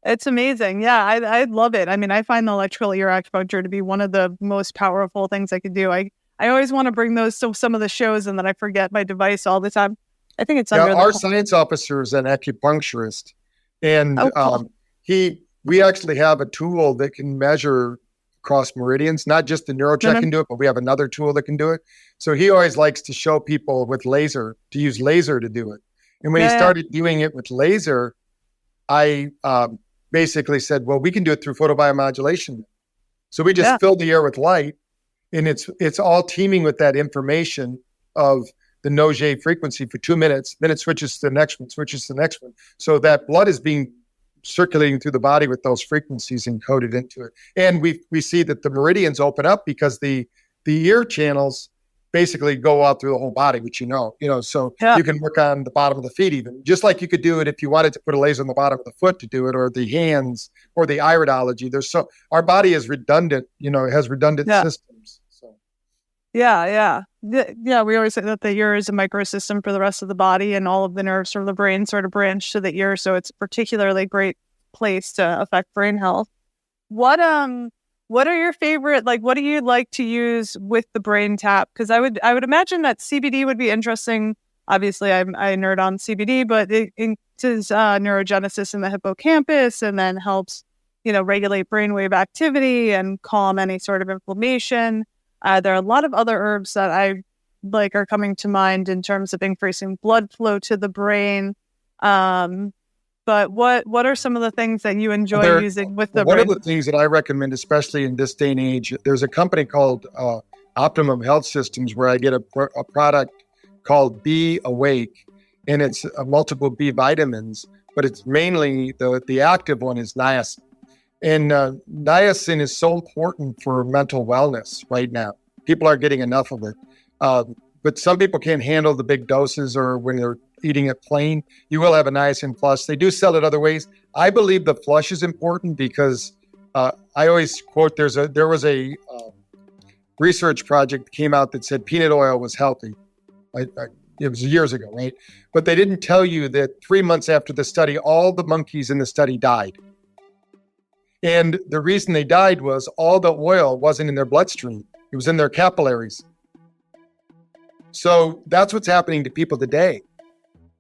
It's amazing. Yeah, I love it. I mean, I find the electrical ear acupuncture to be one of the most powerful things I could do. I always want to bring those to some of the shows, and then I forget my device all the time. I think it's under our science officer is an acupuncturist, and cool. We actually have a tool that can measure across meridians. Not just the NeuroCheck can do it, but we have another tool that can do it. So he always likes to show people with laser, to use laser to do it. And when he started doing it with laser, I basically said, well, we can do it through photobiomodulation. So we just fill the air with light, and it's all teeming with that information of the Noget frequency for 2 minutes. Then it switches to the next one, switches to the next one. So that blood is being circulating through the body with those frequencies encoded into it. And we see that the meridians open up because the ear channels basically go out through the whole body, which so you can work on the bottom of the feet even, just like you could do it if you wanted to put a laser on the bottom of the foot to do it, or the hands, or the iridology. Our body is redundant, it has redundant systems. So. Yeah. We always say that the ear is a microsystem for the rest of the body, and all of the nerves from the brain sort of branch to the ear. So it's a particularly great place to affect brain health. What are your favorite, what do you like to use with the BrainTap? Because I would imagine that CBD would be interesting. Obviously, I nerd on CBD, but it does neurogenesis in the hippocampus, and then helps, regulate brainwave activity and calm any sort of inflammation. There are a lot of other herbs that I like are coming to mind in terms of increasing blood flow to the brain. But what are some of the things that you enjoy using with the brain? One of the things that I recommend, especially in this day and age, there's a company called Optimum Health Systems where I get a product called Be Awake, and it's multiple B vitamins, but it's mainly the active one is niacin. And niacin is so important for mental wellness right now. People aren't getting enough of it. But some people can't handle the big doses, or when they're eating it plain. You will have a niacin flush. They do sell it other ways. I believe the flush is important because I always quote, there was a research project that came out that said peanut oil was healthy. It was years ago, right? But they didn't tell you that 3 months after the study, all the monkeys in the study died. And the reason they died was all the oil wasn't in their bloodstream. It was in their capillaries. So that's what's happening to people today.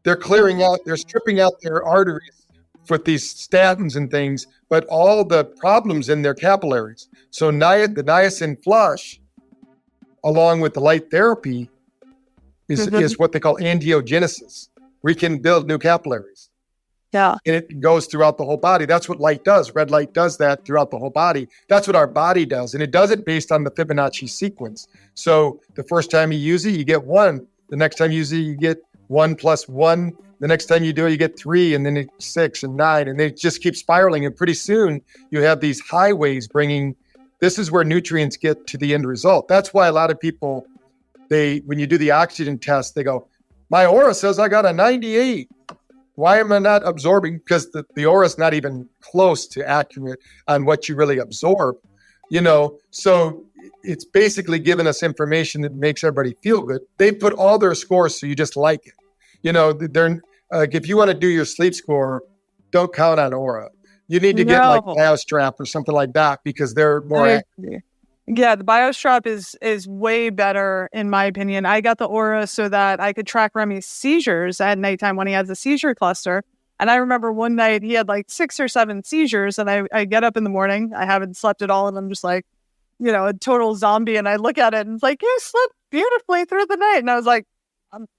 They're stripping out their arteries with these statins and things, but all the problems in their capillaries. So the niacin flush, along with the light therapy, is what they call angiogenesis. We can build new capillaries. Yeah. And it goes throughout the whole body. That's what light does. Red light does that throughout the whole body. That's what our body does. And it does it based on the Fibonacci sequence. So the first time you use it, you get 1. The next time you use it, you get 1 plus 1. The next time you do it, you get 3, and then it's 6 and 9. And they just keep spiraling. And pretty soon you have these highways this is where nutrients get to the end result. That's why a lot of people, when you do the oxygen test, they go, my aura says I got a 98. Why am I not absorbing? Because the aura is not even close to accurate on what you really absorb, So it's basically giving us information that makes everybody feel good. They put all their scores so you just like it. They're if you want to do your sleep score, don't count on aura. You need to get like BioStrap or something like that because they're more accurate. Yeah, the BioStrap is way better in my opinion. I got the aura so that I could track Remy's seizures at nighttime when he has a seizure cluster. And I remember one night he had 6 or 7 seizures, and I get up in the morning, I haven't slept at all, and I'm just a total zombie. And I look at it and it's like, you slept beautifully through the night. And I was like,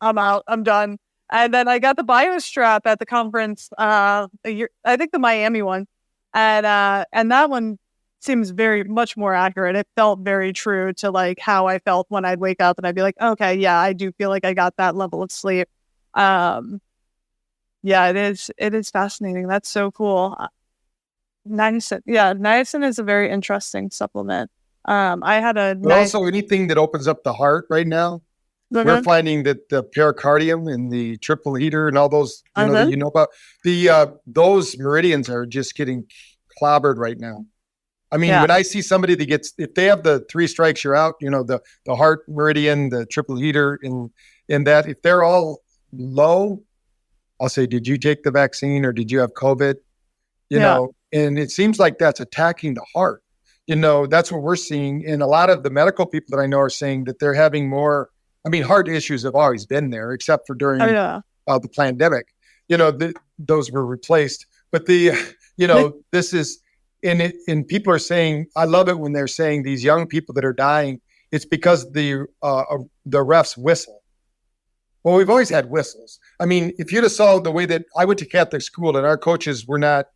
I'm out, I'm done. And then I got the BioStrap at the conference, I think the Miami one, and that one seems very much more accurate. It felt very true to how I felt when I'd wake up and I'd be like, okay, yeah, I do feel like I got that level of sleep. Yeah, it is fascinating. That's so cool. Niacin is a very interesting supplement. Also anything that opens up the heart right now. We're finding that the pericardium and the triple heater and all those that you know about, those meridians are just getting clobbered right now. I mean, when I see somebody that if they have the 3 strikes, you're out, the heart meridian, the triple heater, and that, if they're all low, I'll say, did you take the vaccine or did you have COVID? You know, and it seems like that's attacking the heart. That's what we're seeing. And a lot of the medical people that I know are saying that they're having more, heart issues have always been there, except for during the pandemic. Those were replaced. But this is, and people are saying, I love it when they're saying these young people that are dying, it's because the refs whistle. Well, we've always had whistles. If you'd have saw the way that I went to Catholic school and our coaches were not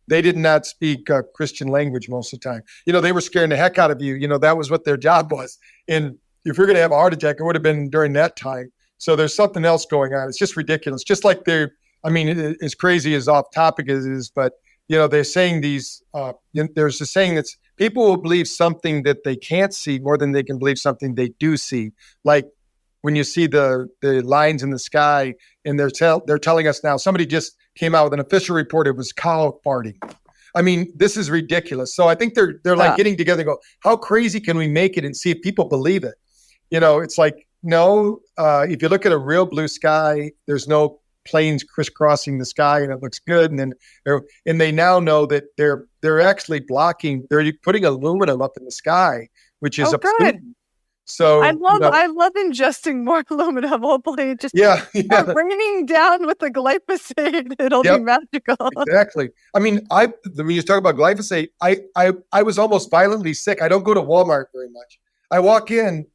they did not speak Christian language most of the time. They were scaring the heck out of you. That was what their job was. And if you're going to have a heart attack, it would have been during that time. So there's something else going on. It's just ridiculous. Just like as crazy as off topic as it is, but they're saying these, there's a saying that's people will believe something that they can't see more than they can believe something they do see. Like when you see the lines in the sky, and they're telling us now, somebody just came out with an official report, it was cow farting. This is ridiculous. So I think they're like getting together and go, how crazy can we make it and see if people believe it? It's like, no, if you look at a real blue sky, there's no planes crisscrossing the sky and it looks good. And then they now know that they're actually they're putting aluminum up in the sky, which is good. So I love ingesting more aluminum. Hopefully, just raining down with the glyphosate. It'll be magical. Exactly. When you talk about glyphosate, I was almost violently sick. I don't go to Walmart very much. I walk in,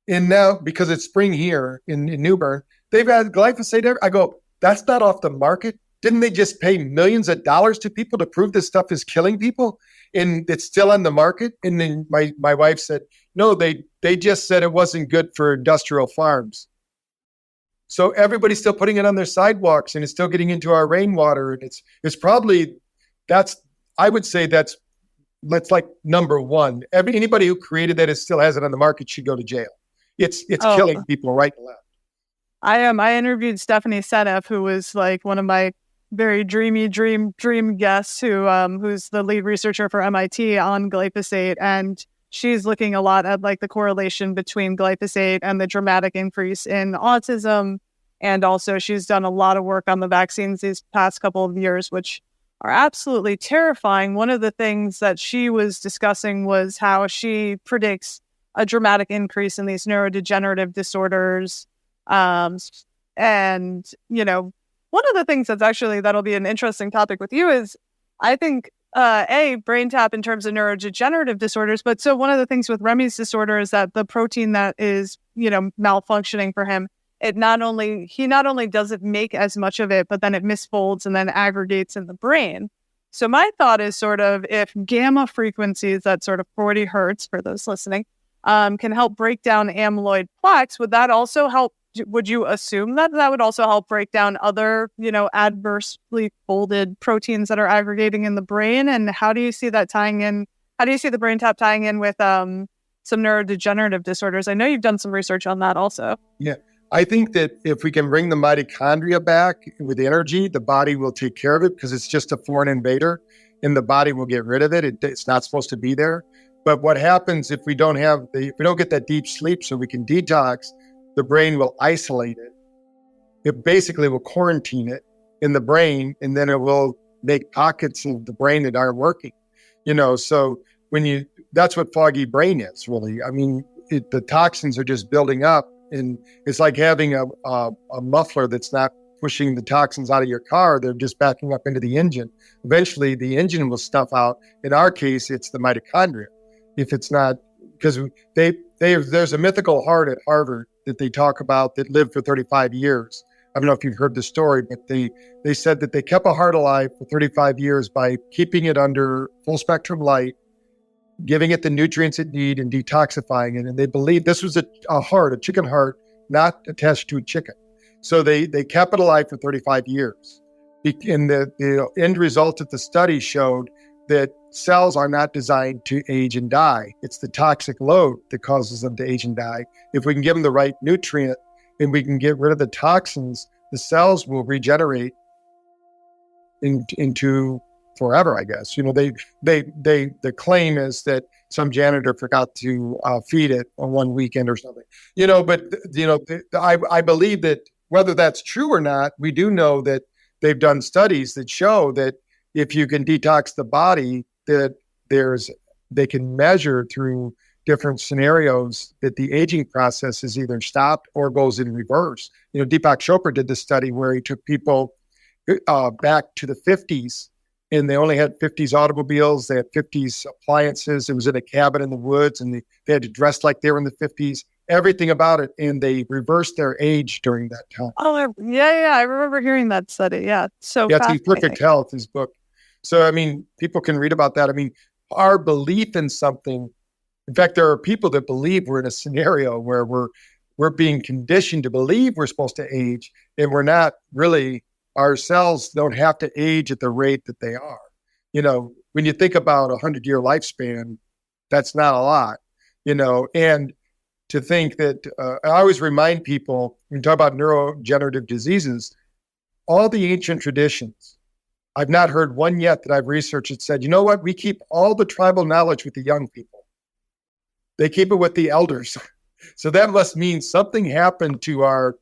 and now because it's spring here in New Bern, they've had glyphosate. I go, that's not off the market. Didn't they just pay millions of dollars to people to prove this stuff is killing people? And it's still on the market? And then my wife said, no, they just said it wasn't good for industrial farms. So everybody's still putting it on their sidewalks, and it's still getting into our rainwater. And it's probably, I would say that's like number one. Anybody who created that still has it on the market should go to jail. It's killing people right and left. I interviewed Stephanie Seneff, who was like one of my very dreamy dream guests, who's the lead researcher for MIT on glyphosate, and she's looking a lot at like the correlation between glyphosate and the dramatic increase in autism, and also she's done a lot of work on the vaccines these past couple of years, which are absolutely terrifying. One of the things that she was discussing was how she predicts a dramatic increase in these neurodegenerative disorders. And, one of the things that'll be an interesting topic with you is, I think, BrainTap in terms of neurodegenerative disorders. But so one of the things with Remy's disorder is that the protein that is, malfunctioning for him, he not only doesn't make as much of it, but then it misfolds and then aggregates in the brain. So my thought is sort of, if gamma frequencies, that sort of 40 hertz for those listening, can help break down amyloid plaques, would that also help? Would you assume that would also help break down other, adversely folded proteins that are aggregating in the brain? And how do you see that tying in? How do you see the BrainTap tying in with some neurodegenerative disorders? I know you've done some research on that also. Yeah, I think that if we can bring the mitochondria back with energy, the body will take care of it because it's just a foreign invader, and the body will get rid of it. It's not supposed to be there. But what happens if we don't get that deep sleep so we can detox? The brain will isolate it. It basically will quarantine it in the brain, and then it will make pockets of the brain that aren't working. So that's what foggy brain is, really. The toxins are just building up, and it's like having a muffler that's not pushing the toxins out of your car. They're just backing up into the engine. Eventually, the engine will stuff out. In our case, it's the mitochondria. If it's not, because there's a mythical heart at Harvard that they talk about that lived for 35 years. I don't know if you've heard the story, but they said that they kept a heart alive for 35 years by keeping it under full spectrum light, giving it the nutrients it needs, and detoxifying it. And they believed this was a chicken heart, not attached to a chicken. So they kept it alive for 35 years. And the end result of the study showed that cells are not designed to age and die. It's the toxic load that causes them to age and die. If we can give them the right nutrient and we can get rid of the toxins, the cells will regenerate into forever, I guess. The claim is that some janitor forgot to feed it on one weekend or something. I believe that whether that's true or not, we do know that they've done studies that show that if you can detox the body, that they can measure through different scenarios that the aging process is either stopped or goes in reverse. Deepak Chopra did this study where he took people back to the 50s, and they only had 50s automobiles. They had 50s appliances. It was in a cabin in the woods, and they had to dress like they were in the 50s, everything about it. And they reversed their age during that time. Oh, yeah. I remember hearing that study. Yeah. So it's Perfect Health, his book. So, I mean, people can read about that. I mean, our belief in something, in fact, there are people that believe we're in a scenario where we're being conditioned to believe we're supposed to age, and we're not really. Our cells don't have to age at the rate that they are. When you think about 100-year lifespan, that's not a lot, and to think that I always remind people when you talk about neurodegenerative diseases, all the ancient traditions, I've not heard one yet that I've researched that said, you know what, we keep all the tribal knowledge with the young people. They keep it with the elders. So that must mean something happened to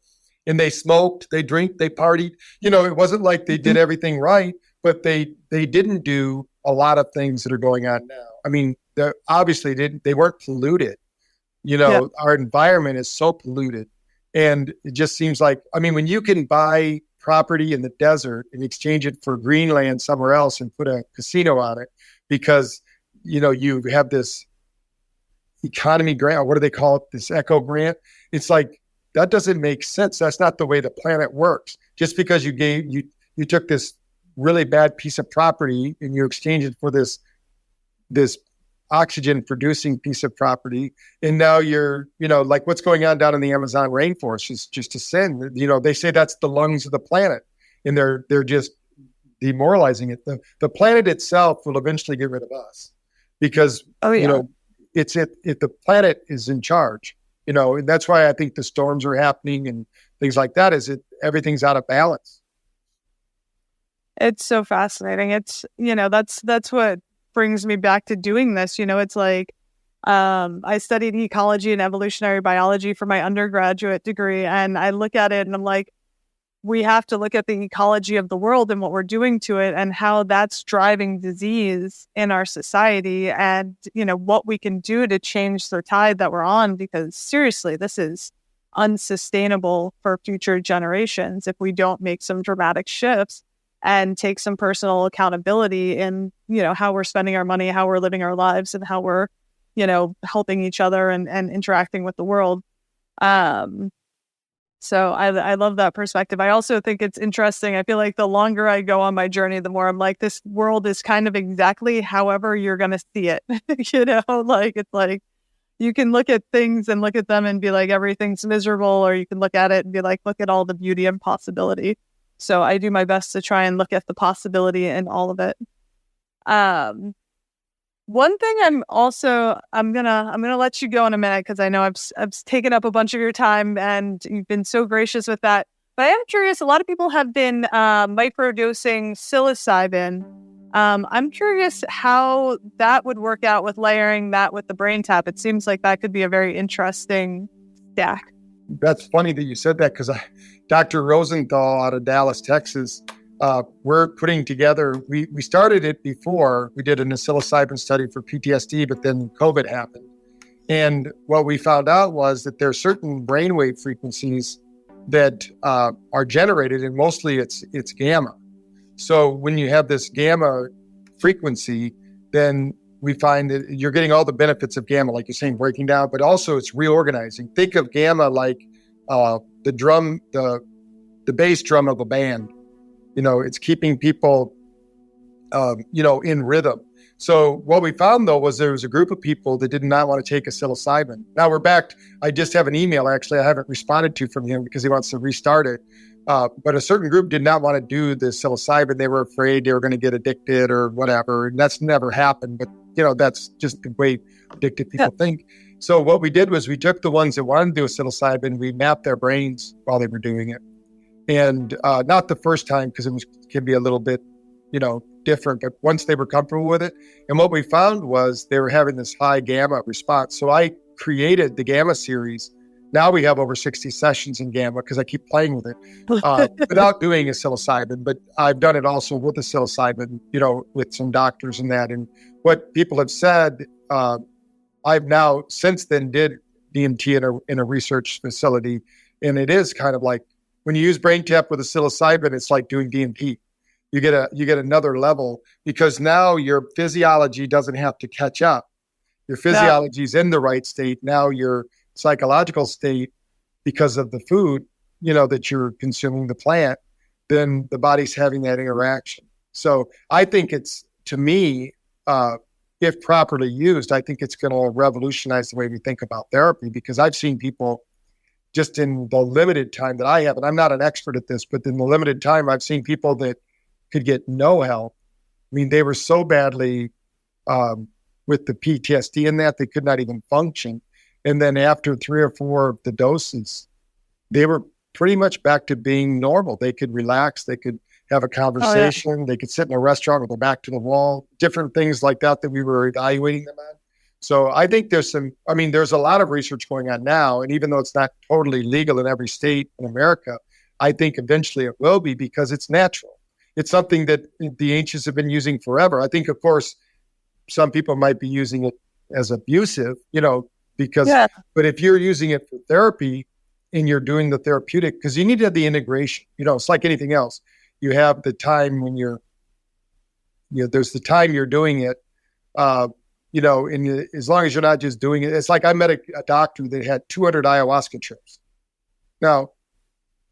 and they smoked, they drink, they partied. It wasn't like they did everything right, but they didn't do a lot of things that are going on now. I mean, they weren't polluted. Our environment is so polluted. And it just seems like, I mean, when you can buy property in the desert and exchange it for Greenland somewhere else and put a casino on it because, you have this economy grant, or what do they call it? This eco grant. It's like, that doesn't make sense. That's not the way the planet works. Just because you took this really bad piece of property and you exchanged it for this oxygen producing piece of property, and now you're, like what's going on down in the Amazon rainforest is just a sin. They say that's the lungs of the planet, and they're just demoralizing it. The planet itself will eventually get rid of us because the planet is in charge. And that's why I think the storms are happening and things like that. Everything's out of balance. It's so fascinating. It's, that's what brings me back to doing this. It's like, I studied ecology and evolutionary biology for my undergraduate degree. And I look at it and I'm like, we have to look at the ecology of the world and what we're doing to it and how that's driving disease in our society and, what we can do to change the tide that we're on, because seriously, this is unsustainable for future generations if we don't make some dramatic shifts and take some personal accountability in, how we're spending our money, how we're living our lives, and how we're, helping each other and interacting with the world. So I love that perspective. I also think it's interesting. I feel like the longer I go on my journey, the more I'm like, this world is kind of exactly however you're going to see it. Like it's like you can look at things and look at them and be like, everything's miserable, or you can look at it and be like, look at all the beauty and possibility. So I do my best to try and look at the possibility in all of it. One thing I'm gonna let you go in a minute because I know I've taken up a bunch of your time and you've been so gracious with that. But I am curious. A lot of people have been microdosing psilocybin. I'm curious how that would work out with layering that with the BrainTap. It seems like that could be a very interesting stack. That's funny that you said that because Dr. Rosenthal out of Dallas, Texas. We're putting together, we started it before we did an psilocybin study for PTSD, but then COVID happened. And what we found out was that there are certain brainwave frequencies that are generated, and mostly it's gamma. So when you have this gamma frequency, then we find that you're getting all the benefits of gamma, like you're saying, breaking down, but also it's reorganizing. Think of gamma like the drum, the bass drum of a band. It's keeping people, in rhythm. So what we found, though, was there was a group of people that did not want to take a psilocybin. Now we're back. I just have an email, actually, I haven't responded to from him because he wants to restart it. But a certain group did not want to do the psilocybin. They were afraid they were going to get addicted or whatever. And that's never happened. But, that's just the way addicted people think. So what we did was we took the ones that wanted to do a psilocybin, we mapped their brains while they were doing it. And not the first time, because can be a little bit, different, but once they were comfortable with it. And what we found was they were having this high gamma response. So I created the gamma series. Now we have over 60 sessions in gamma because I keep playing with it without doing a psilocybin, but I've done it also with a psilocybin, with some doctors and that. And what people have said, I've now since then did DMT in a research facility. And it is kind of like, when you use BrainTap with a psilocybin, it's like doing DMT. You get another level because now your physiology doesn't have to catch up. Your physiology is in the right state. Now your psychological state, because of the food, that you're consuming, the plant, then the body's having that interaction. So I think it's, to me, if properly used, I think it's going to revolutionize the way we think about therapy, because I've seen people just in the limited time that I have, and I'm not an expert at this, but in the limited time, I've seen people that could get no help. I mean, they were so badly with the PTSD and that they could not even function. And then after 3 or 4 of the doses, they were pretty much back to being normal. They could relax. They could have a conversation. Oh, yeah. They could sit in a restaurant with their back to the wall, different things like that we were evaluating them on. So I think there's a lot of research going on now. And even though it's not totally legal in every state in America, I think eventually it will be, because it's natural. It's something that the ancients have been using forever. I think, of course, some people might be using it as abusive, but if you're using it for therapy and you're doing the therapeutic, because you need to have the integration, it's like anything else. You have the time when there's the time you're doing it, and as long as you're not just doing it. It's like I met a doctor that had 200 ayahuasca trips. Now,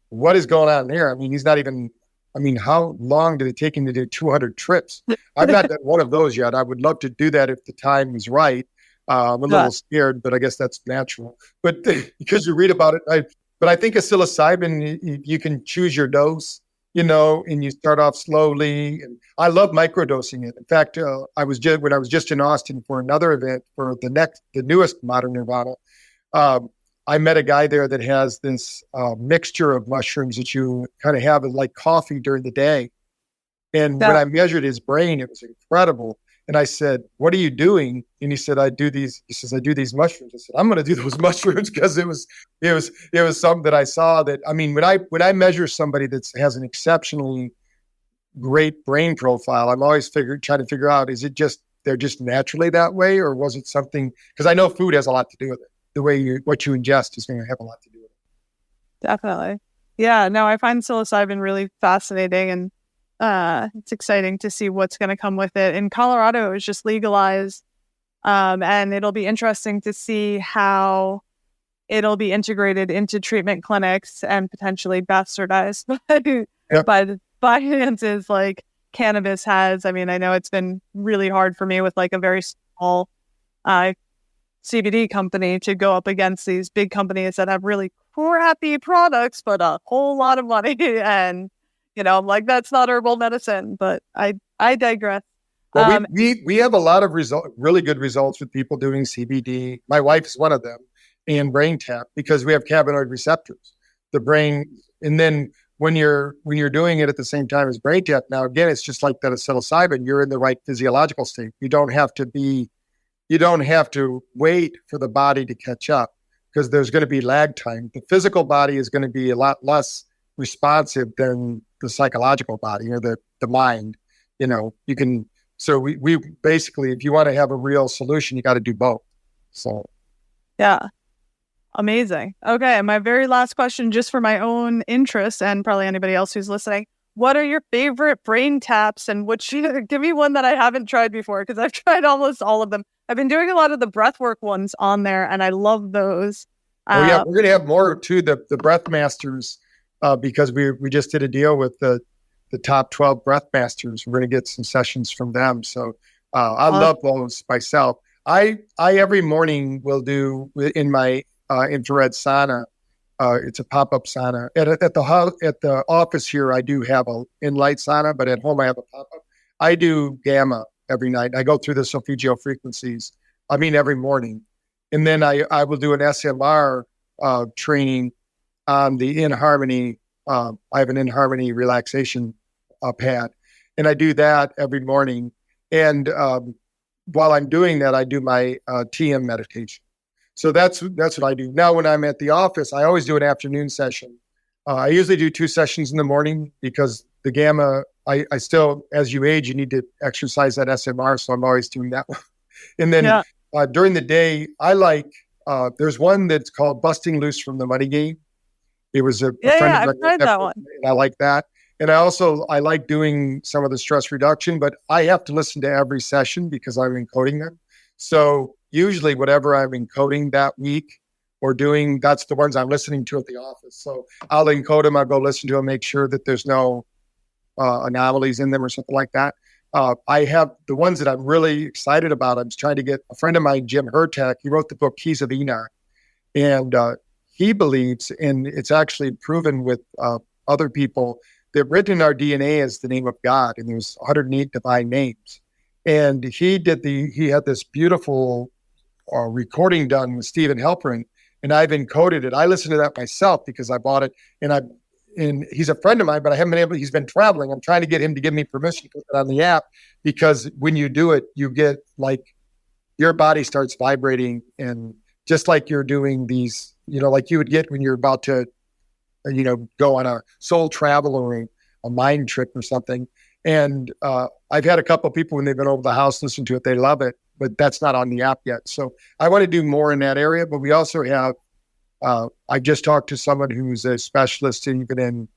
what is going on there? I mean, how long did it take him to do 200 trips? I've not done one of those yet. I would love to do that if the time was right. I'm a little scared, but I guess that's natural. But because you read about it, but I think a psilocybin, you can choose your dose, and you start off slowly. And I love microdosing it. In fact, when I was just in Austin for another event for the newest Modern Nirvana, I met a guy there that has this mixture of mushrooms that you kind of have like coffee during the day. And when I measured his brain, it was incredible. And I said, "What are you doing?" And he said, "I do these mushrooms." I said, "I'm going to do those mushrooms," because it was something that I saw that, when I measure somebody that has an exceptionally great brain profile, I'm always trying to figure out, is it just, they're just naturally that way, or was it something, because I know food has a lot to do with it. The way what you ingest is going to have a lot to do with it. Definitely. Yeah, no, I find psilocybin really fascinating, and it's exciting to see what's going to come with it. In Colorado, it was just legalized, and it'll be interesting to see how it'll be integrated into treatment clinics and potentially bastardized by the finances like cannabis has. I know it's been really hard for me with like a very small CBD company to go up against these big companies that have really crappy products, but a whole lot of money. And, I'm like, that's not herbal medicine, but I digress. Well, we have a lot of really good results with people doing CBD. My wife is one of them, and BrainTap, because we have cannabinoid receptors, the brain. And then when you're doing it at the same time as BrainTap, now again, it's just like that psilocybin. You're in the right physiological state. You don't have to wait for the body to catch up, because there's going to be lag time. The physical body is going to be a lot less responsive than the psychological body or the mind. So we basically, if you want to have a real solution, you got to do both. So. Yeah. Amazing. Okay. And my very last question, just for my own interest and probably anybody else who's listening, what are your favorite brain taps, and give me one that I haven't tried before, because I've tried almost all of them. I've been doing a lot of the breathwork ones on there, and I love those. We're going to have more too, the breath masters, because we just did a deal with the top 12 breath masters. We're going to get some sessions from them. So I love those myself. I every morning will do in my infrared sauna. It's a pop-up sauna. At the office here, I do have a in-light sauna, but at home I have a pop-up. I do gamma every night. I go through the solfeggio frequencies. Every morning. And then I will do an SMR training on the In Harmony. I have an In Harmony relaxation pad, and I do that every morning. And while I'm doing that, I do my TM meditation. So that's what I do. Now, when I'm at the office, I always do an afternoon session. I usually do 2 sessions in the morning, because the gamma, I still, as you age, you need to exercise that SMR. So I'm always doing that one. And then during the day, I like, there's one that's called Busting Loose from the Money Game. It was a friend of mine. I've tried that one. And I like that. And I like doing some of the stress reduction, but I have to listen to every session because I'm encoding them. So usually whatever I'm encoding that week or doing, that's the ones I'm listening to at the office. So I'll encode them. I'll go listen to them, make sure that there's no anomalies in them or something like that. I have the ones that I'm really excited about. I'm trying to get a friend of mine, Jim Hertek. He wrote the book Keys of Enoch, and he believes, and it's actually proven with other people, that written in our DNA is the name of God, and there's 108 divine names. And he had this beautiful recording done with Stephen Halperin, and I've encoded it. I listened to that myself because I bought it, and he's a friend of mine, but I haven't been able. He's been traveling. I'm trying to get him to give me permission to put it on the app, because when you do it, you get like your body starts vibrating, and just like you're doing these, like you would get when you're about to, go on a soul travel or a mind trip or something. And I've had a couple of people when they've been over the house listen to it, they love it, but that's not on the app yet. So I want to do more in that area. But we also have. I just talked to someone who's a specialist even in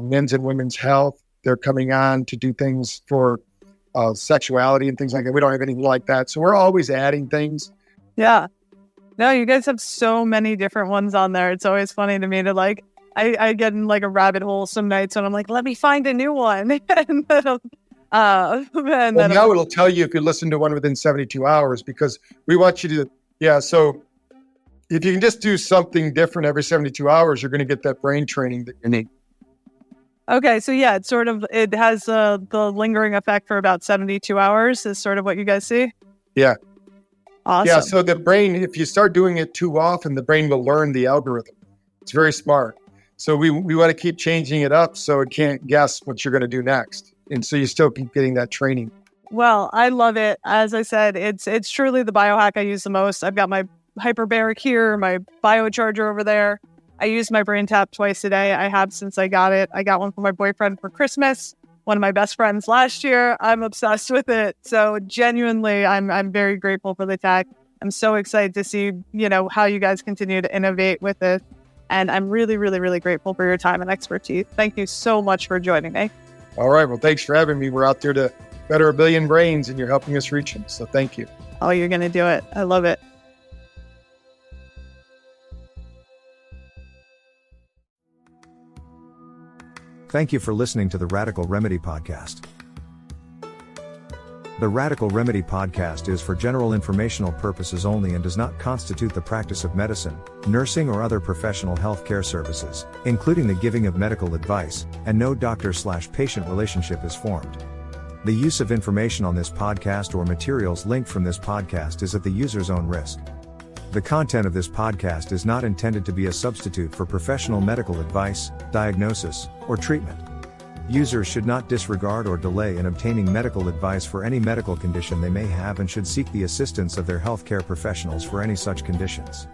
men's and women's health. They're coming on to do things for sexuality and things like that. We don't have anything like that. So we're always adding things. Yeah. No, you guys have so many different ones on there. It's always funny to me to I get in like a rabbit hole some nights and I'm like, let me find a new one. And then now it'll tell you if you listen to one within 72 hours, because we want you to, so if you can just do something different every 72 hours, you're going to get that brain training that you need. Okay. So yeah, it has the lingering effect for about 72 hours is sort of what you guys see. Yeah. Awesome. Yeah. So the brain, if you start doing it too often, the brain will learn the algorithm. It's very smart. So we want to keep changing it up so it can't guess what you're going to do next. And so you still keep getting that training. Well, I love it. As I said, it's truly the biohack I use the most. I've got my hyperbaric here, my biocharger over there. I use my BrainTap twice a day. I have since I got it. I got one for my boyfriend for Christmas, one of my best friends last year. I'm obsessed with it. So genuinely, I'm very grateful for the tech. I'm so excited to see, how you guys continue to innovate with it. And I'm really, really, really grateful for your time and expertise. Thank you so much for joining me. All right. Well, thanks for having me. We're out there to better 1 billion brains, and you're helping us reach them. So thank you. Oh, you're going to do it. I love it. Thank you for listening to the Radical Remedy Podcast. The Radical Remedy Podcast is for general informational purposes only and does not constitute the practice of medicine, nursing, or other professional healthcare services, including the giving of medical advice, and no doctor/patient relationship is formed. The use of information on this podcast or materials linked from this podcast is at the user's own risk. The content of this podcast is not intended to be a substitute for professional medical advice, diagnosis, or treatment. Users should not disregard or delay in obtaining medical advice for any medical condition they may have and should seek the assistance of their healthcare professionals for any such conditions.